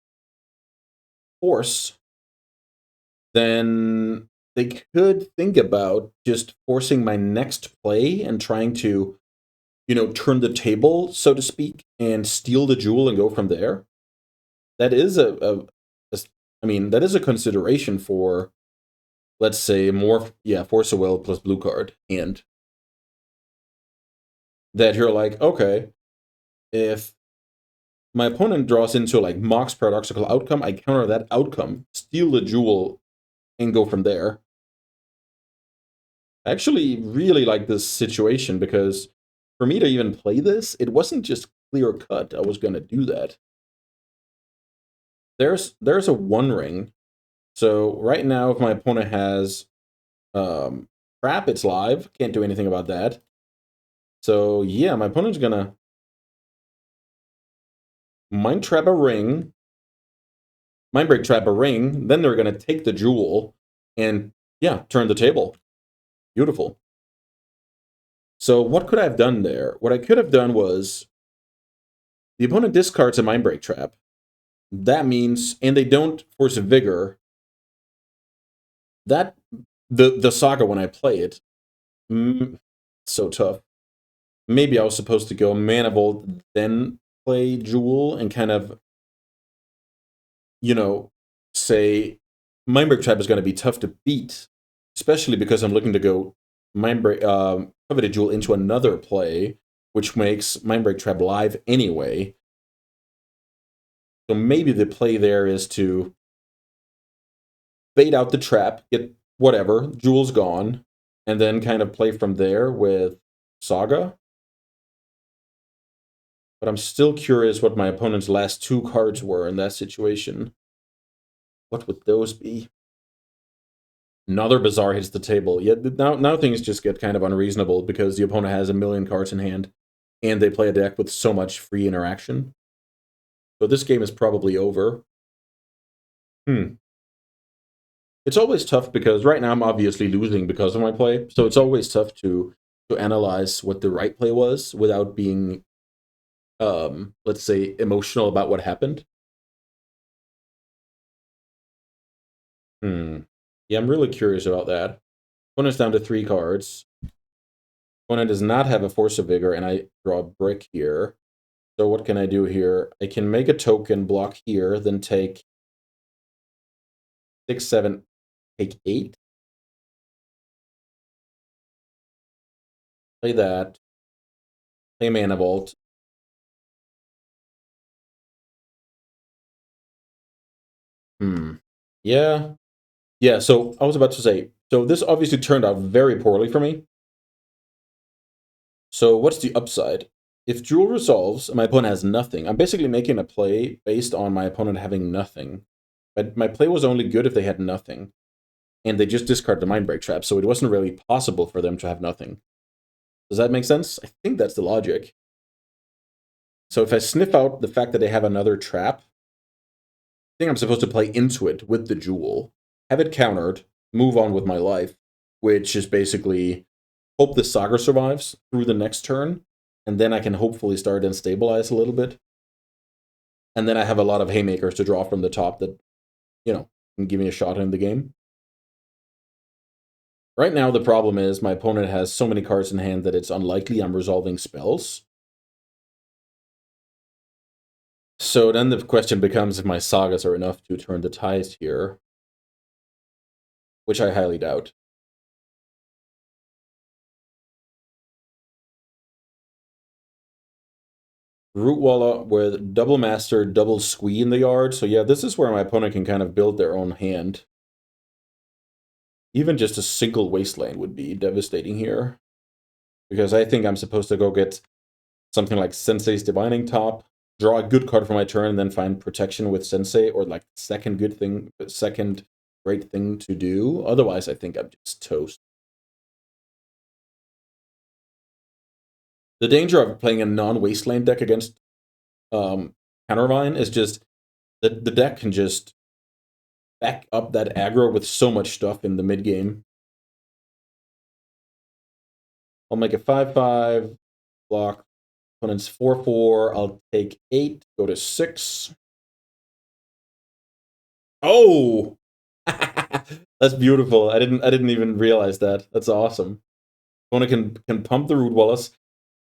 Force, then they could think about just forcing my next play and trying to, turn the table, so to speak, and steal the jewel and go from there. That is that is a consideration for, let's say, Force of Will plus blue card, and that you're like, okay, if my opponent draws into like Mox Paradoxical Outcome, I counter that outcome, steal the jewel, and go from there. I actually really like this situation because for me to even play this, it wasn't just clear cut I was going to do that. There's a one ring. So right now, if my opponent has Trap, it's live. Can't do anything about that. So yeah, my opponent's gonna Mind Trap a ring, Mindbreak Trap a ring, then they're gonna take the jewel and yeah, turn the table. Beautiful. So what could I have done there? What I could have done was the opponent discards a Mindbreak Trap. That means, and they don't Force of Vigor. That the Saga when I play it, so tough. Maybe I was supposed to go Mana Vault, then play Jewel, and kind of, say Mindbreak Trap is going to be tough to beat, especially because I'm looking to go Coveted Jewel into another play, which makes Mindbreak Trap live anyway. So maybe the play there is to bait out the trap, get whatever, Jewel's gone, and then kind of play from there with Saga. But I'm still curious what my opponent's last two cards were in that situation. What would those be? Another Bazaar hits the table. Yeah, now things just get kind of unreasonable because the opponent has a million cards in hand, and they play a deck with so much free interaction. So this game is probably over. It's always tough because right now I'm obviously losing because of my play, so it's always tough to analyze what the right play was without being, let's say, emotional about what happened. Yeah, I'm really curious about that. Opponent's down to 3 cards. Opponent does not have a Force of Vigor, and I draw a brick here. So what can I do here? I can make a token, block here, then take 6, 7, take 8. Play that. Play Mana Vault. Yeah. Yeah, so I was about to say, so this obviously turned out very poorly for me. So what's the upside? If Jewel resolves, my opponent has nothing. I'm basically making a play based on my opponent having nothing. But my play was only good if they had nothing. And they just discard the Mindbreak Trap, so it wasn't really possible for them to have nothing. Does that make sense? I think that's the logic. So if I sniff out the fact that they have another trap, I think I'm supposed to play into it with the Jewel, have it countered, move on with my life, which is basically hope the Saga survives through the next turn, and then I can hopefully start and stabilize a little bit. And then I have a lot of haymakers to draw from the top that, you know, can give me a shot in the game. Right now, the problem is my opponent has so many cards in hand that it's unlikely I'm resolving spells. So then the question becomes if my Sagas are enough to turn the tides here, which I highly doubt. Rootwalla with double Master, double Squee in the yard. So yeah, this is where my opponent can kind of build their own hand. Even just a single Wasteland would be devastating here. Because I think I'm supposed to go get something like Sensei's Divining Top, draw a good card for my turn, and then find protection with Sensei, or like second great thing to do. Otherwise, I think I'm just toast. The danger of playing a non-Wasteland deck against Countervine is just that the deck can just back up that aggro with so much stuff in the mid-game. I'll make a 5/5, block. Opponent's 4/4. I'll take 8, go to 6. Oh! That's beautiful. I didn't even realize that. That's awesome. Opponent can pump the Root Wallace.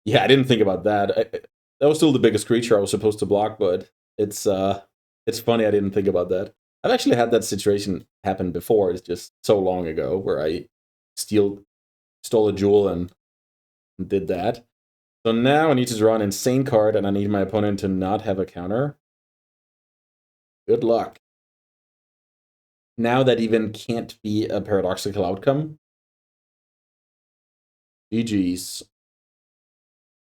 Yeah, I didn't think about that. That was still the biggest creature I was supposed to block, but it's funny I didn't think about that. I've actually had that situation happen before. It's just so long ago where I stole a jewel and did that. So now I need to draw an insane card, and I need my opponent to not have a counter. Good luck. Now that even can't be a paradoxical outcome. GG's.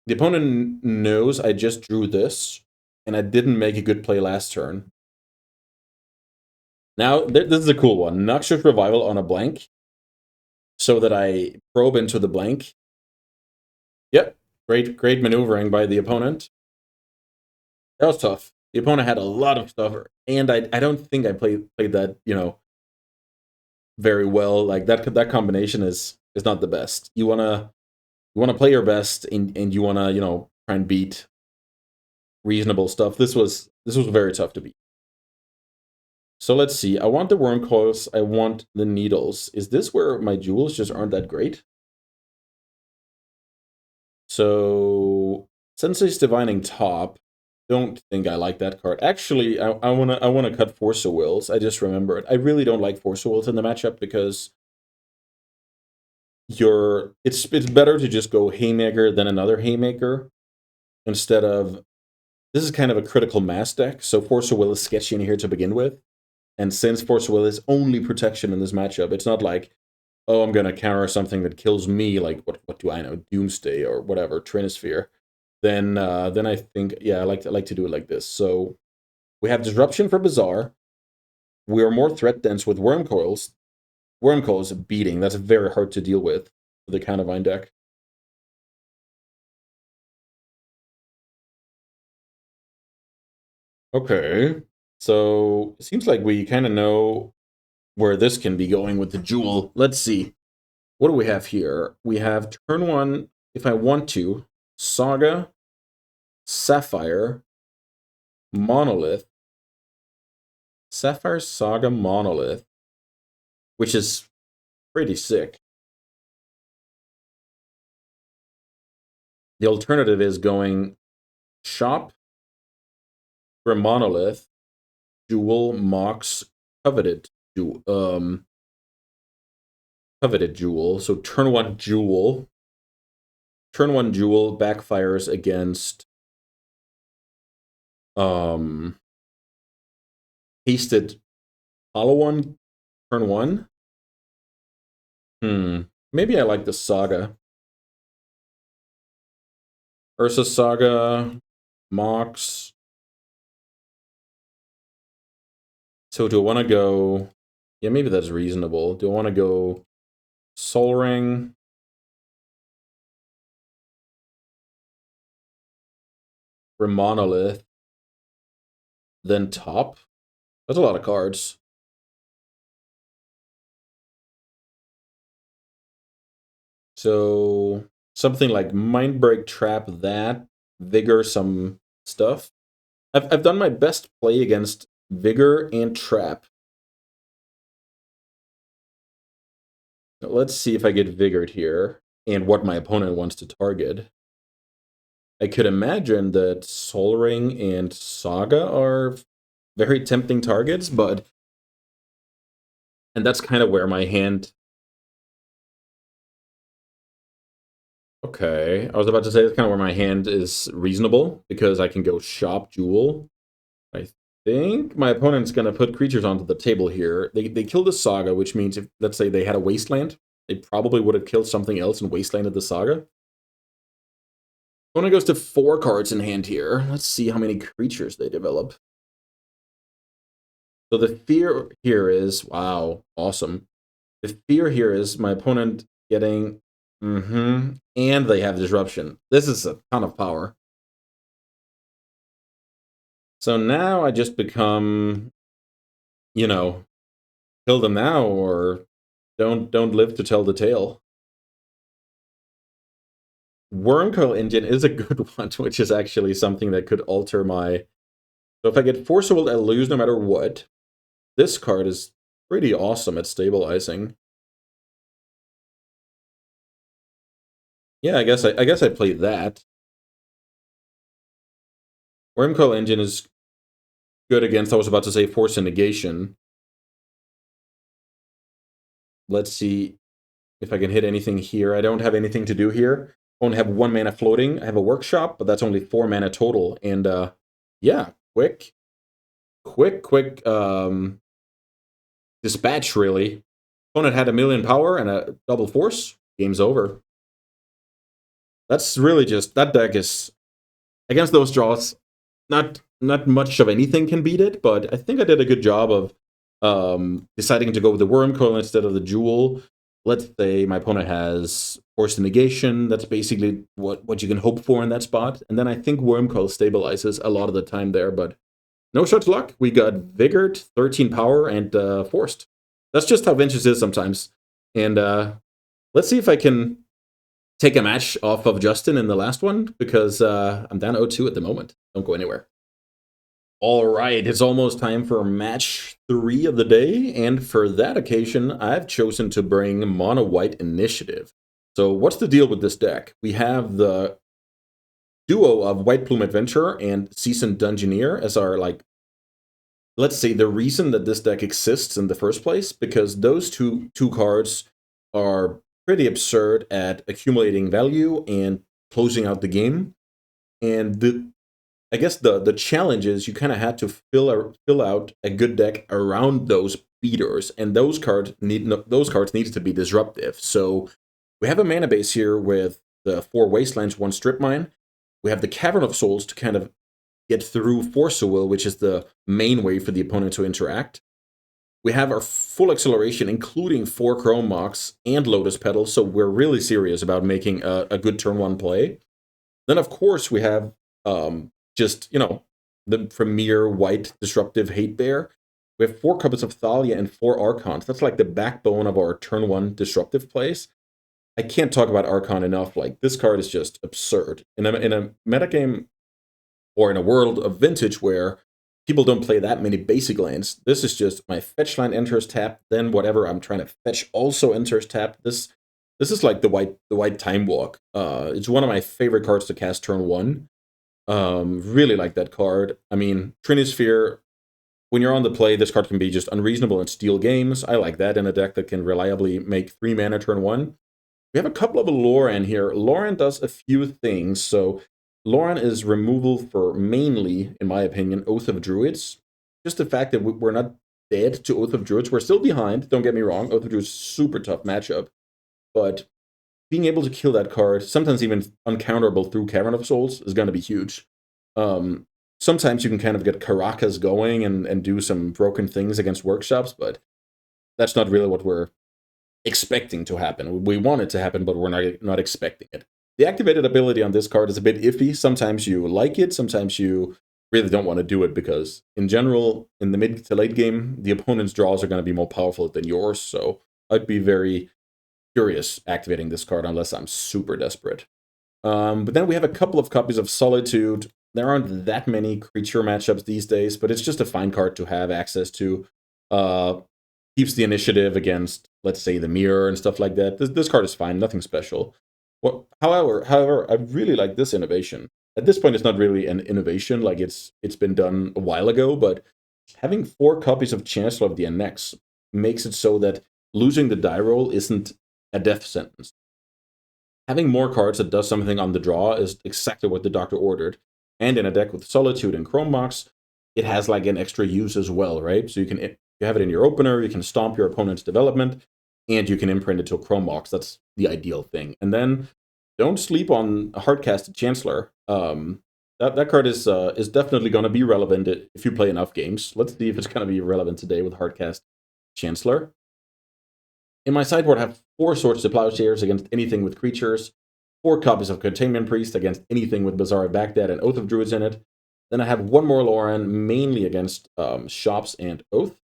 The opponent knows I just drew this, and I didn't make a good play last turn. Now, this is a cool one. Noxious Revival on a blank, so that I probe into the blank. Yep, great maneuvering by the opponent. That was tough. The opponent had a lot of stuff, and I don't think I played that, you know, very well. Like that combination is not the best. You wanna play your best, and you wanna, you know, try and beat reasonable stuff. This was very tough to beat. So let's see. I want the worm coils. I want the needles. Is this where my jewels just aren't that great? So Sensei's Divining Top. Don't think I like that card. Actually, I wanna cut Force of Wills. I just remembered. I really don't like Force of Wills in the matchup because it's better to just go Haymaker than another Haymaker instead of, this is kind of a critical mass deck, so Force of Will is sketchy in here to begin with. And since Force of Will is only protection in this matchup, it's not like, oh, I'm gonna counter something that kills me, like what do I know, Doomsday or whatever, Trinisphere. Then I think, yeah, I like to do it like this. So we have Disruption for Bazaar. We are more threat dense with Worm Coils. Worm Coils beating. That's very hard to deal with for the Countervine deck. Okay, so it seems like we kind of know where this can be going with the Jewel. Let's see. What do we have here? We have turn 1, if I want to, Saga, Sapphire, Monolith, Sapphire, Saga, Monolith, which is pretty sick. The alternative is going Shop for Monolith, Jewel, Mox, Coveted Jewel. Coveted Jewel. So turn 1 Jewel. Turn 1 Jewel backfires against Hasted Hollow One, turn 1. Maybe I like the Saga. Ursa Saga, Mox. So do I want to go... Yeah, maybe that's reasonable. Do I want to go Sol Ring? for Monolith, then top. That's a lot of cards. So something like Mindbreak, Trap, that, Vigor, some stuff. I've done my best play against Vigor and Trap. Let's see if I get Vigored here and what my opponent wants to target. I could imagine that Sol Ring and Saga are very tempting targets, but... And that's kind of where my hand... Okay, I was about to say that's kind of where my hand is reasonable, because I can go Shop Jewel. I think my opponent's going to put creatures onto the table here. They killed the Saga, which means if, let's say, they had a Wasteland, they probably would have killed something else and Wastelanded the Saga. Opponent goes to 4 cards in hand here. Let's see how many creatures they develop. So the fear here is, wow, awesome. The fear here is my opponent getting, and they have Disruption. This is a ton of power. So now I just become, you know, kill them now or don't live to tell the tale. Wormcoil Engine is a good one, which is actually something that could alter my... So if I get Force of Will, I lose no matter what. This card is pretty awesome at stabilizing. Yeah, I guess I played that. Wormcoil Engine is good against, I was about to say, Force and Negation. Let's see if I can hit anything here. I don't have anything to do here. I only have 1 mana floating. I have a Workshop, but that's only 4 mana total. And yeah, quick dispatch, really. Opponent had 1,000,000 power and a double force. Game's over. That's really just... That deck is... Against those draws, not much of anything can beat it, but I think I did a good job of deciding to go with the Wormcoil instead of the Jewel. Let's say my opponent has Force and Negation. That's basically what you can hope for in that spot. And then I think Wormcoil stabilizes a lot of the time there, but no such luck. We got Vigored, 13 power, and Forced. That's just how Vintage is sometimes. And let's see if I can take a match off of Justin in the last one, because I'm down 0-2 at the moment. Don't go anywhere. All right, it's almost time for match 3 of the day, and for that occasion, I've chosen to bring Mono White Initiative. So what's the deal with this deck? We have the duo of White Plume Adventurer and Seasoned Dungeoneer as our, like, let's say the reason that this deck exists in the first place, because those two cards are pretty absurd at accumulating value and closing out the game. And I guess the challenge is you kind of had to fill out a good deck around those beaters, and those cards need to be disruptive. So we have a mana base here with the 4 Wastelands, 1 Strip Mine. We have the Cavern of Souls to kind of get through Force of Will, which is the main way for the opponent to interact. We have our full acceleration, including 4 Chrome Mox and Lotus Petal, so we're really serious about making a good turn 1 play. Then, of course, we have just, you know, the premier white disruptive Hate Bear. We have 4 Couplets of Thalia and 4 Archons. That's like the backbone of our turn 1 disruptive plays. I can't talk about Archon enough. Like, this card is just absurd. In a metagame, or in a world of Vintage where people don't play that many basic lands, this is just my fetch line enters tap, then whatever I'm trying to fetch also enters tap. This is like the white Time Walk. It's one of my favorite cards to cast turn 1. Really like that card. I mean, Trinisphere, when you're on the play, this card can be just unreasonable and steal games. I like that in a deck that can reliably make 3 mana turn 1. We have a couple of Loran here. Loran does a few things. So Loran is removal for mainly, in my opinion, Oath of Druids. Just the fact that we're not dead to Oath of Druids. We're still behind, don't get me wrong. Oath of Druids is super tough matchup. But being able to kill that card, sometimes even uncounterable through Cavern of Souls, is going to be huge. Sometimes you can kind of get Caracas going and do some broken things against Workshops, but that's not really what we're expecting to happen. We want it to happen, but we're not expecting it. The activated ability on this card is a bit iffy. Sometimes you like it, sometimes you really don't want to do it, because in general, in the mid to late game, the opponent's draws are going to be more powerful than yours, so I'd be very curious activating this card unless I'm super desperate. But then we have a couple of copies of Solitude. There aren't that many creature matchups these days, but it's just a fine card to have access to. Keeps the initiative against, let's say, the mirror and stuff like that. This card is fine, nothing special. Well, however, I really like this innovation. At this point, it's not really an innovation, like it's been done a while ago, but having 4 copies of Chancellor of the Annex makes it so that losing the die roll isn't a death sentence. Having more cards that does something on the draw is exactly what the Doctor ordered. And in a deck with Solitude and Chrome Mox, it has like an extra use as well, right? So you have it in your opener, you can stomp your opponent's development, and you can imprint it to a Chrome Mox. That's the ideal thing. And then don't sleep on a hardcasted Chancellor. That card is definitely going to be relevant if you play enough games. Let's see if it's going to be relevant today with hardcast Chancellor. In my sideboard, I have 4 Swords to Plowshares against anything with creatures, 4 copies of Containment Priest against anything with Bazaar of Baghdad and Oath of Druids in it. Then I have 1 more Lauren, mainly against Shops and Oath.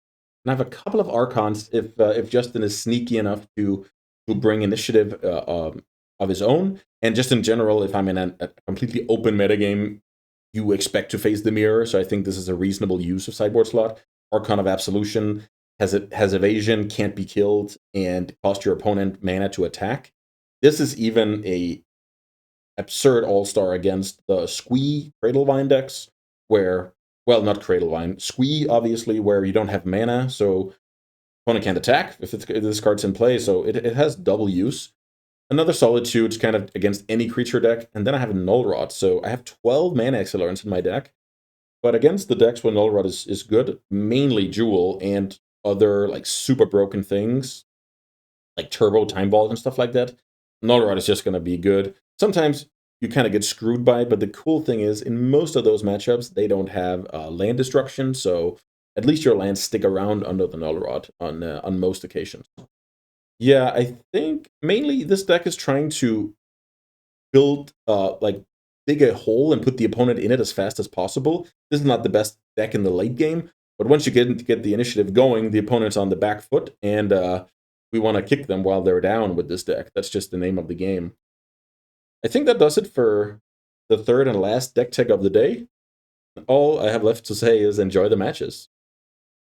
And I have a couple of Archons if Justin is sneaky enough to bring initiative of his own. And just in general, if I'm in a completely open metagame, you expect to face the mirror. So I think this is a reasonable use of sideboard slot. Archon of Absolution has evasion, can't be killed, and cost your opponent mana to attack. This is even a absurd all-star against the Squee Cradlevine decks, where, well, not Cradlevine, Squee, obviously, where you don't have mana, so opponent can't attack if this card's in play, so it has double use. Another Solitude kind of against any creature deck, and then I have Null Rod, so I have 12 mana accelerants in my deck, but against the decks where Null Rod is good, mainly Jewel and other like super broken things, like Turbo, Time Vault, and stuff like that, Null Rod is just going to be good. Sometimes you kind of get screwed by it, but the cool thing is, in most of those matchups, they don't have land destruction, so at least your lands stick around under the Null Rod on most occasions. Yeah, I think mainly this deck is trying to build, dig a hole and put the opponent in it as fast as possible. This is not the best deck in the late game, but once you get the initiative going, the opponent's on the back foot, and we want to kick them while they're down with this deck. That's just the name of the game. I think that does it for the third and last deck tech of the day. All I have left to say is enjoy the matches.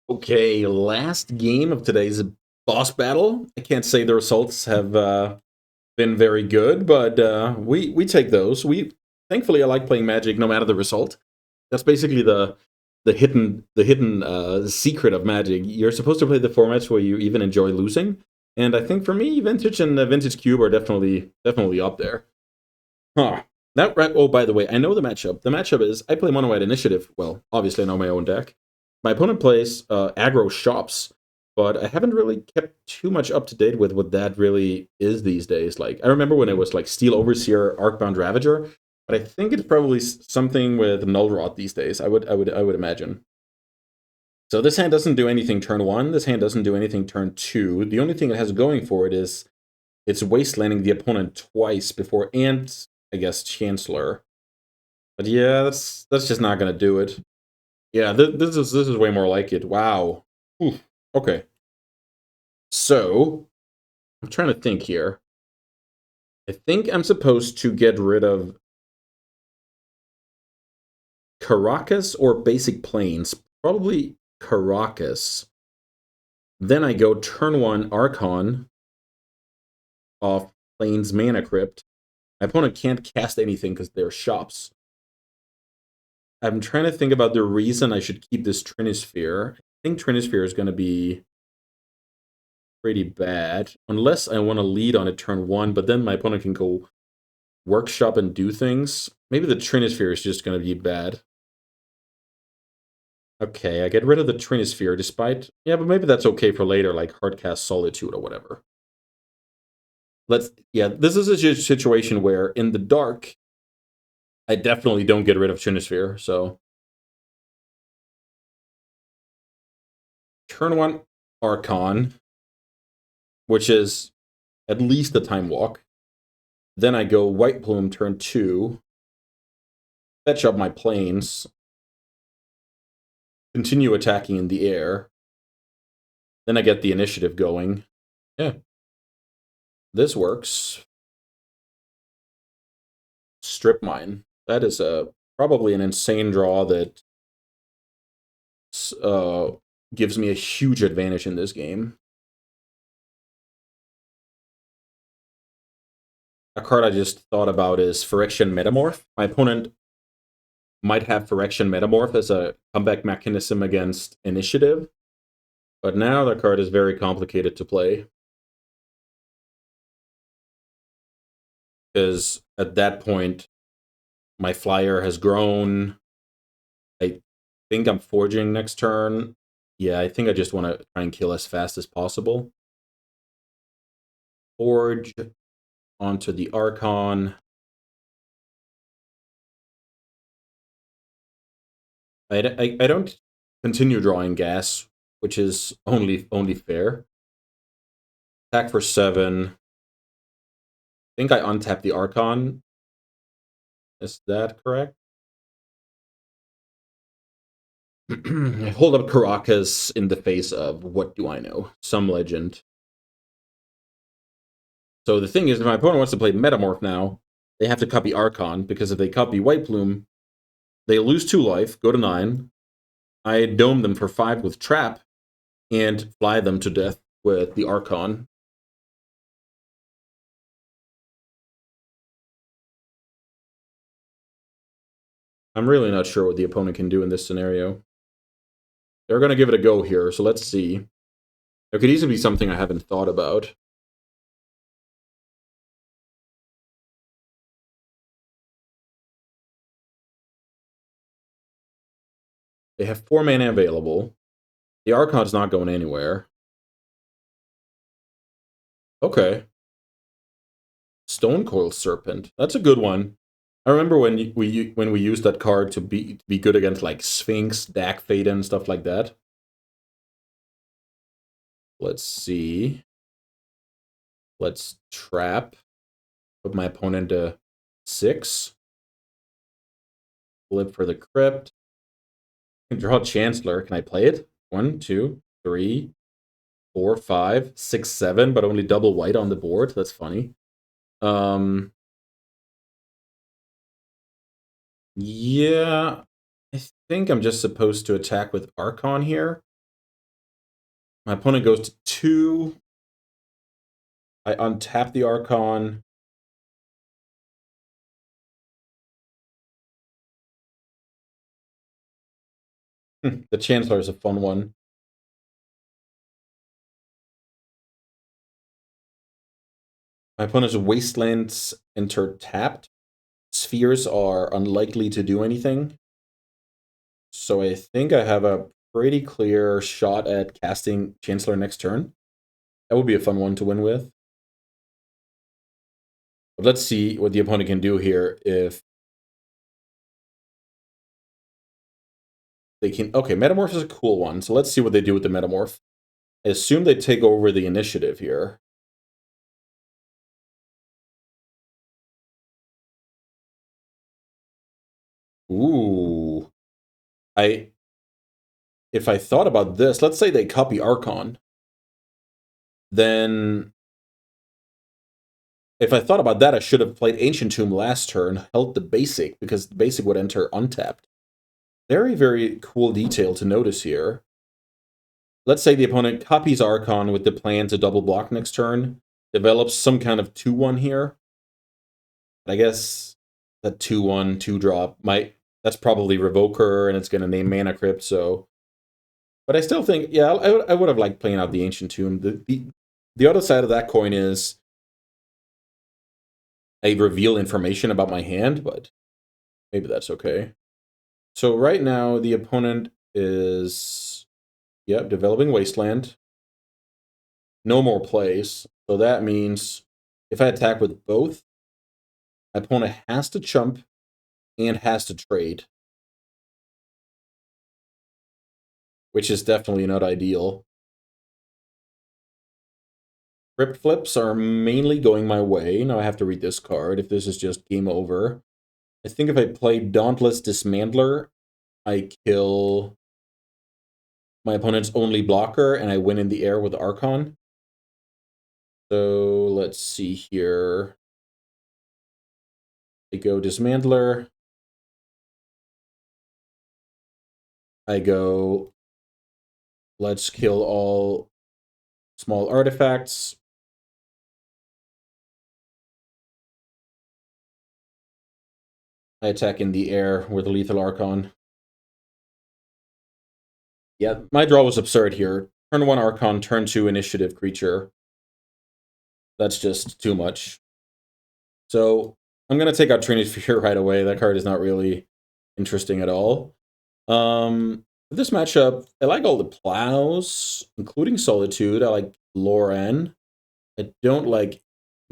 Okay, last game of today's boss battle. I can't say the results have been very good, but we take those. Thankfully I like playing Magic no matter the result. That's basically the hidden secret of Magic. You're supposed to play the formats where you even enjoy losing, and I think for me, Vintage and Vintage Cube are definitely up there. Huh. Oh, by the way, I know the matchup. The matchup is I play Mono White Initiative. Well, obviously I know my own deck. My opponent plays Aggro Shops, but I haven't really kept too much up to date with what that really is these days. Like, I remember when it was like Steel Overseer, Arcbound Ravager, but I think it's probably something with Null Rod these days. I would imagine. So this hand doesn't do anything turn 1. This hand doesn't do anything turn 2. The only thing it has going for it is it's wastelanding the opponent twice before, and I guess Chancellor. But yeah, that's just not gonna do it. Yeah, this is way more like it. Wow. Oof. Okay. So I'm trying to think here. I think I'm supposed to get rid of Caracas or Basic Plains. Probably Caracas. Then I go turn 1 Archon off Plains Mana Crypt. My opponent can't cast anything because they're shops. I'm trying to think about the reason I should keep this Trinisphere. I think Trinisphere is going to be pretty bad, unless I want to lead on it turn 1, but then my opponent can go workshop and do things. Maybe the Trinisphere is just going to be bad. Okay, I get rid of the Trinisphere despite... Yeah, but maybe that's okay for later, like Hardcast Solitude or whatever. Yeah, this is a situation where in the dark, I definitely don't get rid of Trinisphere, so... Turn 1 Archon, which is at least a Time Walk. Then I go White Plume turn 2, fetch up my planes, continue attacking in the air. Then I get the initiative going. Yeah. This works. Strip Mine. That is probably an insane draw that gives me a huge advantage in this game. A card I just thought about is Phyrexian Metamorph. My opponent might have Phyrexian Metamorph as a comeback mechanism against Initiative, but now that card is very complicated to play. Because at that point, my flyer has grown. I think I'm forging next turn. Yeah, I think I just want to try and kill as fast as possible. Forge onto the Archon. I don't continue drawing gas, which is only fair. Attack for 7. I think I untap the Archon. Is that correct? I hold up Caracas in the face of, what do I know? Some legend. So the thing is, if my opponent wants to play Metamorph now, they have to copy Archon, because if they copy White Plume, they lose 2 life, go to 9. I dome them for 5 with Trap, and fly them to death with the Archon. I'm really not sure what the opponent can do in this scenario. They're going to give it a go here, so let's see. There could easily be something I haven't thought about. They have 4 mana available. The Archon's not going anywhere. Okay. Stonecoil Serpent. That's a good one. I remember when we used that card to be good against like Sphinx, Dak Fade, and stuff like that. Let's see. Let's trap. Put my opponent to 6. Flip for the Crypt. Draw Chancellor. Can I play it? 1, 2, 3, 4, 5, 6, 7, but only double white on the board. That's funny. Yeah, I think I'm just supposed to attack with Archon here. My opponent goes to 2. I untap the Archon. The Chancellor is a fun one. My opponent's Wastelands enter tapped. Spheres are unlikely to do anything. So I think I have a pretty clear shot at casting Chancellor next turn. That would be a fun one to win with. But let's see what the opponent can do here if they can. Okay, Metamorph is a cool one. So let's see what they do with the Metamorph. I assume they take over the initiative here. Ooh. If I thought about this, let's say they copy Archon. Then if I thought about that, I should have played Ancient Tomb last turn, held the basic, because the basic would enter untapped. Very, very cool detail to notice here. Let's say the opponent copies Archon with the plan to double block next turn, develops some kind of 2-1 here. I guess that 2-1, 2-drop that's probably Revoker, and it's going to name Mana Crypt, so. But I still think, yeah, I would have liked playing out the Ancient Tomb. The other side of that coin is I reveal information about my hand, but maybe that's okay. So right now, the opponent is, developing Wasteland. No more plays. So that means if I attack with both, my opponent has to chump and has to trade, which is definitely not ideal. Crypt flips are mainly going my way. Now I have to read this card if this is just game over. I think if I play Dauntless Dismantler, I kill my opponent's only blocker and I win in the air with Archon. So let's see here. I go Dismantler. I go, let's kill all small artifacts. I attack in the air with a Lethal Archon. Yeah, my draw was absurd here. Turn 1 Archon, turn 2 Initiative creature. That's just too much. So I'm going to take out Trinity's Fear right away. That card is not really interesting at all. This matchup, I like all the plows, including Solitude. I like Loran. I don't like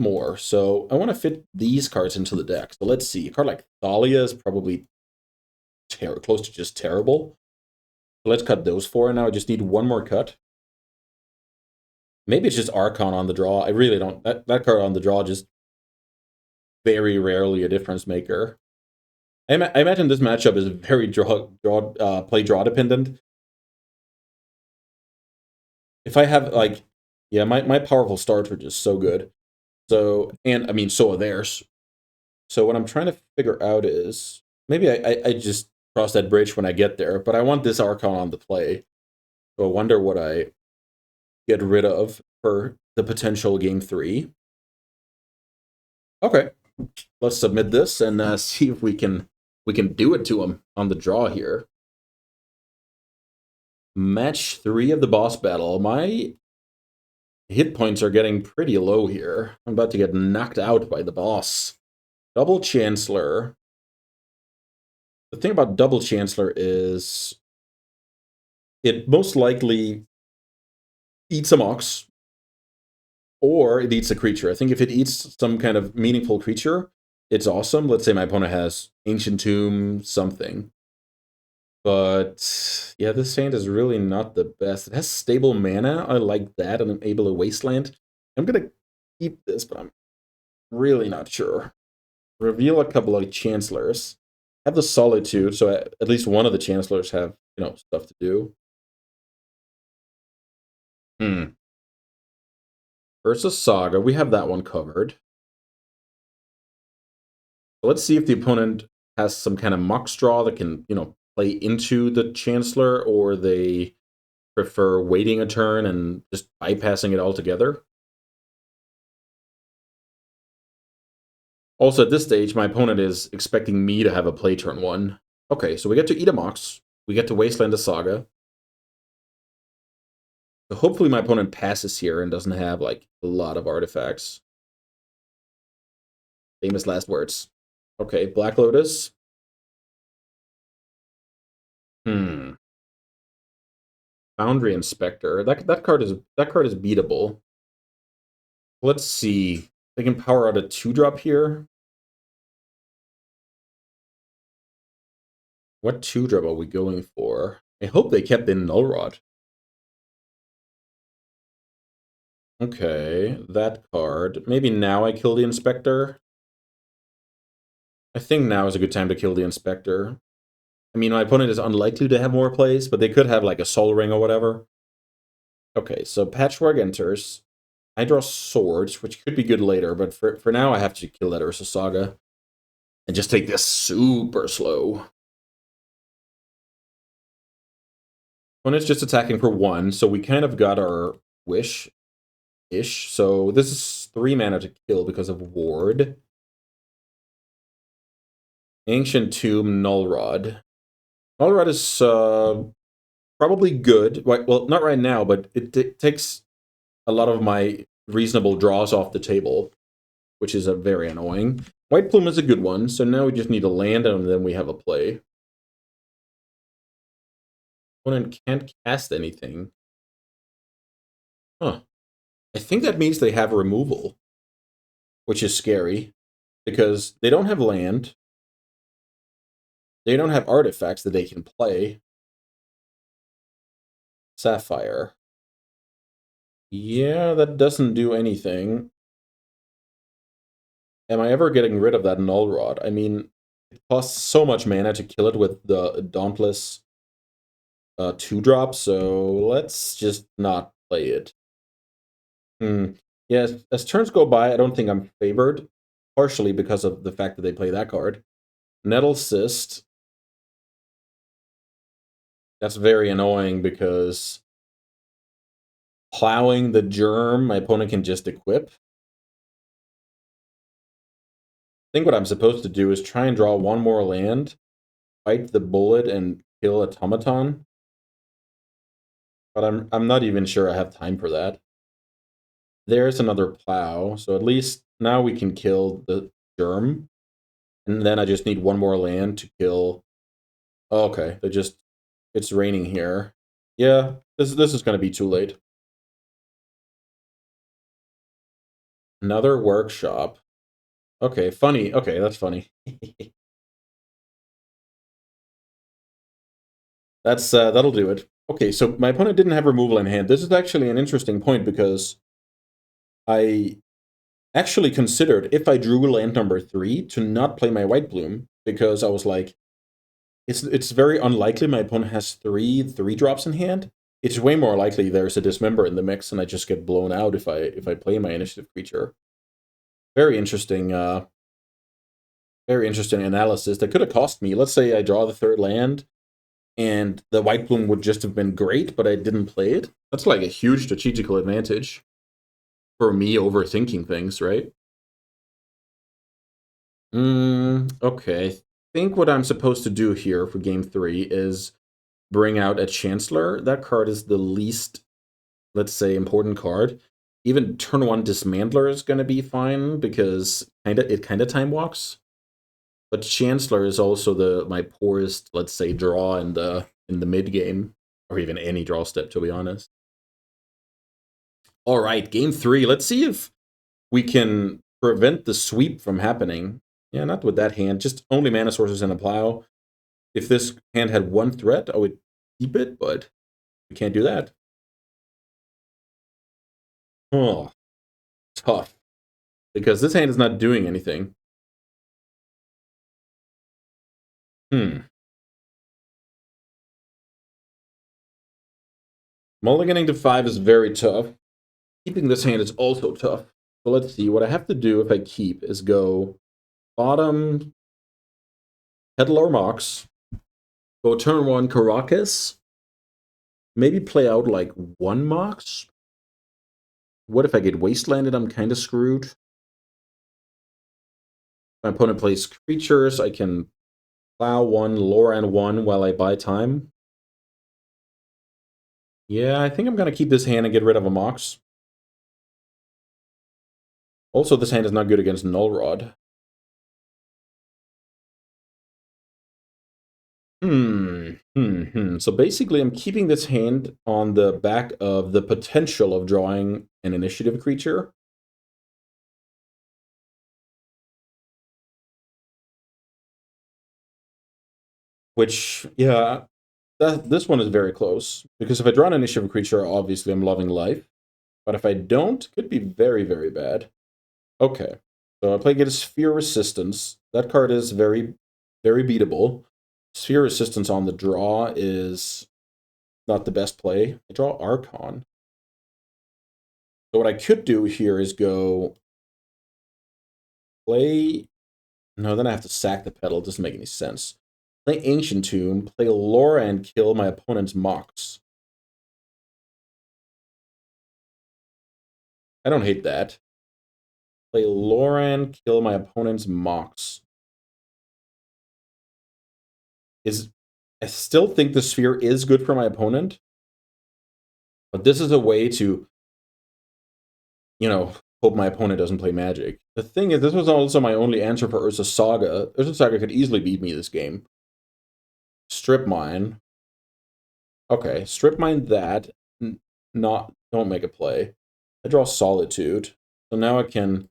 more. So I want to fit these cards into the deck. So let's see. A card like Thalia is probably close to just terrible. So let's cut those 4. And now I just need one more cut. Maybe it's just Archon on the draw. I really don't. That card on the draw just very rarely a difference maker. I imagine this matchup is very play draw dependent. If I have like, yeah, my powerful starts are just so good. So, and I mean, so are theirs. So what I'm trying to figure out is maybe I just cross that bridge when I get there, but I want this Archon on the play. So I wonder what I get rid of for the potential game 3. Okay, let's submit this and see if we can do it to him on the draw here. Match 3 of the boss battle. My hit points are getting pretty low here. I'm about to get knocked out by the boss. Double Chancellor. The thing about Double Chancellor is it most likely eats a Mox, or it eats a creature. I think if it eats some kind of meaningful creature, it's awesome. Let's say my opponent has Ancient Tomb, something. But yeah, this hand is really not the best. It has stable mana. I like that, and I'm able to Wasteland. I'm going to keep this, but I'm really not sure. Reveal a couple of Chancellors. Have the Solitude, so at least one of the Chancellors have, stuff to do. Versus Saga, we have that one covered. So let's see if the opponent has some kind of Mox draw that can, play into the Chancellor, or they prefer waiting a turn and just bypassing it altogether. Also, at this stage, my opponent is expecting me to have a play turn 1. Okay, so we get to eat a Mox. We get to Wasteland a Saga. So hopefully my opponent passes here and doesn't have, like, a lot of artifacts. Famous last words. Okay, Black Lotus. Foundry Inspector. That card is beatable. Let's see. They can power out a 2-drop here. What 2-drop are we going for? I hope they kept in Null Rod. Okay, that card. Maybe now I kill the Inspector. I think now is a good time to kill the Inspector. I mean, my opponent is unlikely to have more plays, but they could have like a Soul Ring or whatever. Okay, so Patchwork enters. I draw Swords, which could be good later, but for now I have to kill that Ursa Saga. And just take this super slow. Opponent's just attacking for 1, so we kind of got our wish-ish. So this is 3 mana to kill because of Ward. Ancient Tomb, Null Rod. Null Rod is probably good. Well, not right now, but it takes a lot of my reasonable draws off the table, which is very annoying. White Plume is a good one, so now we just need to land and then we have a play. Opponent can't cast anything. Huh. I think that means they have removal, which is scary, because they don't have land. They don't have artifacts that they can play. Sapphire. Yeah, that doesn't do anything. Am I ever getting rid of that Null Rod? I mean, it costs so much mana to kill it with the Dauntless 2-drop, so let's just not play it. Yeah, as turns go by, I don't think I'm favored, partially because of the fact that they play that card. Nettle Cyst. That's very annoying because plowing the Germ, my opponent can just equip. I think what I'm supposed to do is try and draw one more land, bite the bullet, and kill Automaton. But I'm not even sure I have time for that. There's another plow, so at least now we can kill the Germ. And then I just need one more land to kill. Oh, okay, it's raining here. Yeah, this is gonna be too late. Another workshop. Okay, funny. Okay, that's funny. That'll do it. Okay, so my opponent didn't have removal in hand. This is actually an interesting point because I actually considered, if I drew land number 3, to not play my White Bloom, because I was like, it's very unlikely my opponent has 3/3 in hand. It's way more likely there's a Dismember in the mix and I just get blown out if I play my initiative creature. Very interesting analysis that could have cost me. Let's say I draw the 3rd land and the White Bloom would just have been great, but I didn't play it. That's like a huge strategical advantage for me overthinking things, right? Okay. I think what I'm supposed to do here for game 3 is bring out a Chancellor. That card is the least, let's say, important card. Even turn 1 Dismantler is going to be fine because it kind of time walks. But Chancellor is also my poorest, let's say, draw in the mid game, or even any draw step, to be honest. All right, game 3. Let's see if we can prevent the sweep from happening. Yeah, not with that hand. Just only mana sources and a plow. If this hand had 1 threat, I would keep it, but we can't do that. Oh, tough. Because this hand is not doing anything. Mulliganing to 5 is very tough. Keeping this hand is also tough. So let's see. What I have to do if I keep is go bottom, Petal or Mox, go turn 1 Caracas, maybe play out like 1 Mox. What if I get Wastelanded? I'm kind of screwed. My opponent plays creatures. I can plow 1, Loran 1 while I buy time. Yeah, I think I'm going to keep this hand and get rid of a Mox. Also, this hand is not good against Null Rod. So basically, I'm keeping this hand on the back of the potential of drawing an initiative creature. Which, yeah, this one is very close. Because if I draw an initiative creature, obviously I'm loving life. But if I don't, it could be very, very bad. Okay. So I play get a Sphere Resistance. That card is very, very beatable. Sphere Resistance on the draw is not the best play. I draw Archon. So what I could do here is go play... No, then I have to sack the Petal. It doesn't make any sense. Play Ancient Tomb, play Laura, and kill my opponent's Mox. I don't hate that. Play Lauren, kill my opponent's Mox. I still think the Sphere is good for my opponent, but this is a way to, hope my opponent doesn't play Magic. The thing is, this was also my only answer for Urza Saga. Urza Saga could easily beat me this game. Strip Mine. Okay, Strip Mine that. Don't make a play. I draw Solitude. So now I can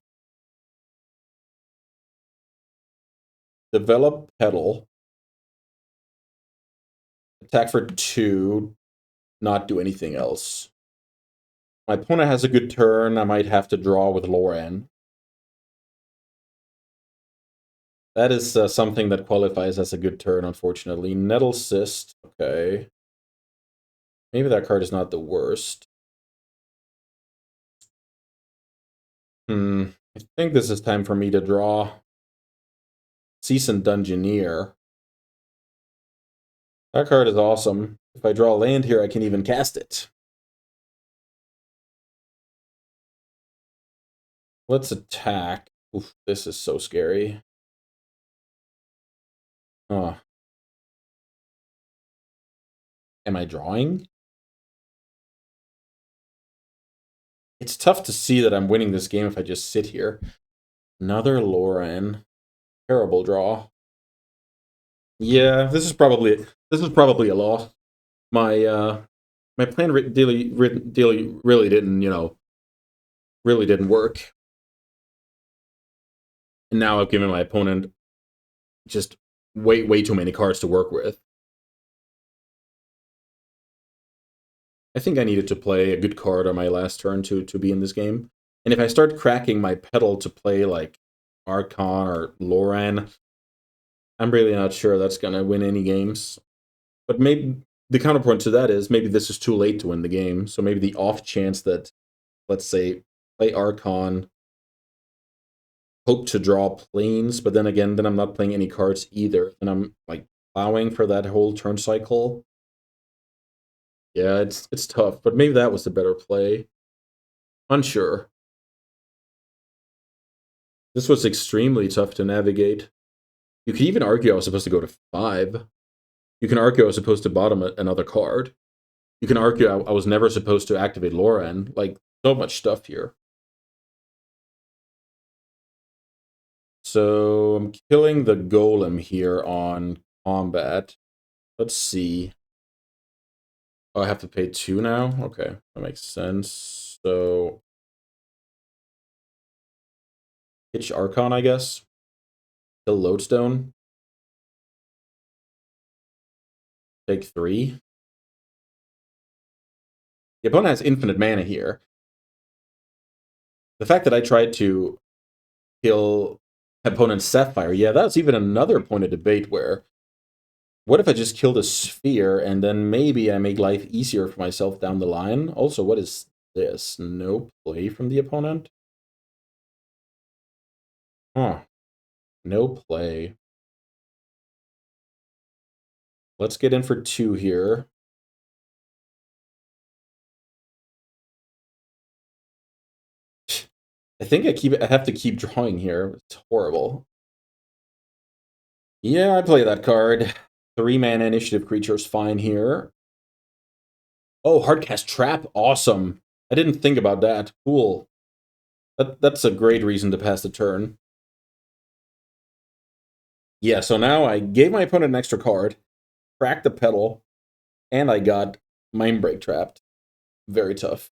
develop Petal. Attack for 2. Not do anything else. My opponent has a good turn. I might have to draw with Loran. That is something that qualifies as a good turn, unfortunately. Nettle Cyst. Okay. Maybe that card is not the worst. I think this is time for me to draw. Seasoned Dungeoneer. That card is awesome. If I draw land here, I can even cast it. Let's attack. Oof, this is so scary. Oh. Am I drawing? It's tough to see that I'm winning this game if I just sit here. Another Loran. Terrible draw. Yeah, this is probably a loss. My my plan really didn't, really didn't work. And now I've given my opponent just way too many cards to work with. I think I needed to play a good card on my last turn to be in this game. And if I start cracking my pedal to play like Archon or Loran, I'm really not sure that's going to win any games. But maybe the counterpoint to that is maybe this is too late to win the game. So maybe the off chance that, let's say, play Archon, hope to draw planes, but then again, then I'm not playing any cards either. And I'm like plowing for that whole turn cycle. Yeah, it's tough, but maybe that was the better play. Unsure. This was extremely tough to navigate. You could even argue I was supposed to go to 5. You can argue I was supposed to bottom another card. You can argue I was never supposed to activate Loran. Like, so much stuff here. So I'm killing the golem here on combat. Let's see. Oh, I have to pay 2 now? Okay, that makes sense. So pitch Archon, I guess. Kill Lodestone. Take 3. The opponent has infinite mana here. The fact that I tried to kill opponent's Sapphire, yeah, that's even another point of debate where what if I just kill the Sphere and then maybe I make life easier for myself down the line? Also, what is this? No play from the opponent? Huh. No play. Let's get in for 2 here. I think I have to keep drawing here. It's horrible. Yeah, I play that card. 3-mana initiative creature is fine here. Oh, Hardcast Trap. Awesome. I didn't think about that. Cool. That's a great reason to pass the turn. Yeah, so now I gave my opponent an extra card, cracked the pedal, and I got Mindbreak trapped. Very tough.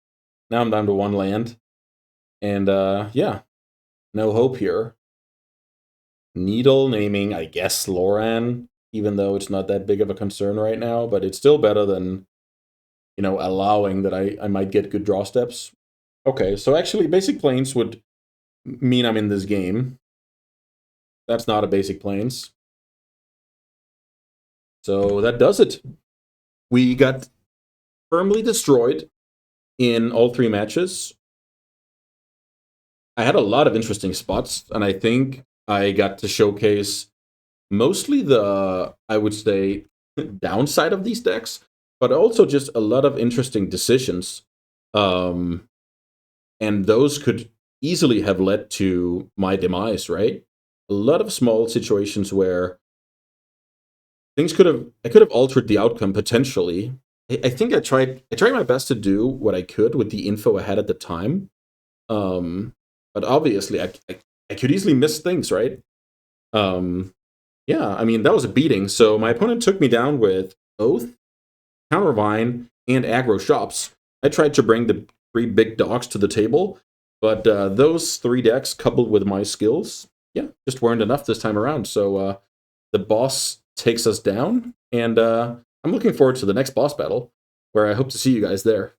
Now I'm down to 1 land. And, yeah. No hope here. Needle naming, I guess, Loran, even though it's not that big of a concern right now, but it's still better than, allowing that I might get good draw steps. Okay, so actually Basic Plains would mean I'm in this game. That's not a Basic Plains. So that does it. We got firmly destroyed in all 3 matches. I had a lot of interesting spots, and I think I got to showcase mostly the, I would say, downside of these decks, but also just a lot of interesting decisions. And those could easily have led to my demise, right? A lot of small situations where I could have altered the outcome potentially. I think I tried my best to do what I could with the info I had at the time. But obviously I could easily miss things, right? Yeah, I mean, that was a beating. So my opponent took me down with Oath, Countervine, and Aggro Shops. I tried to bring the 3 big dogs to the table, but those 3 decks, coupled with my skills, yeah, just weren't enough this time around. So the boss takes us down, and I'm looking forward to the next boss battle, where I hope to see you guys there.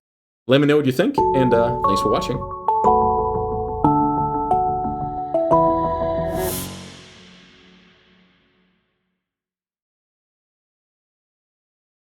Let me know what you think, and thanks for watching.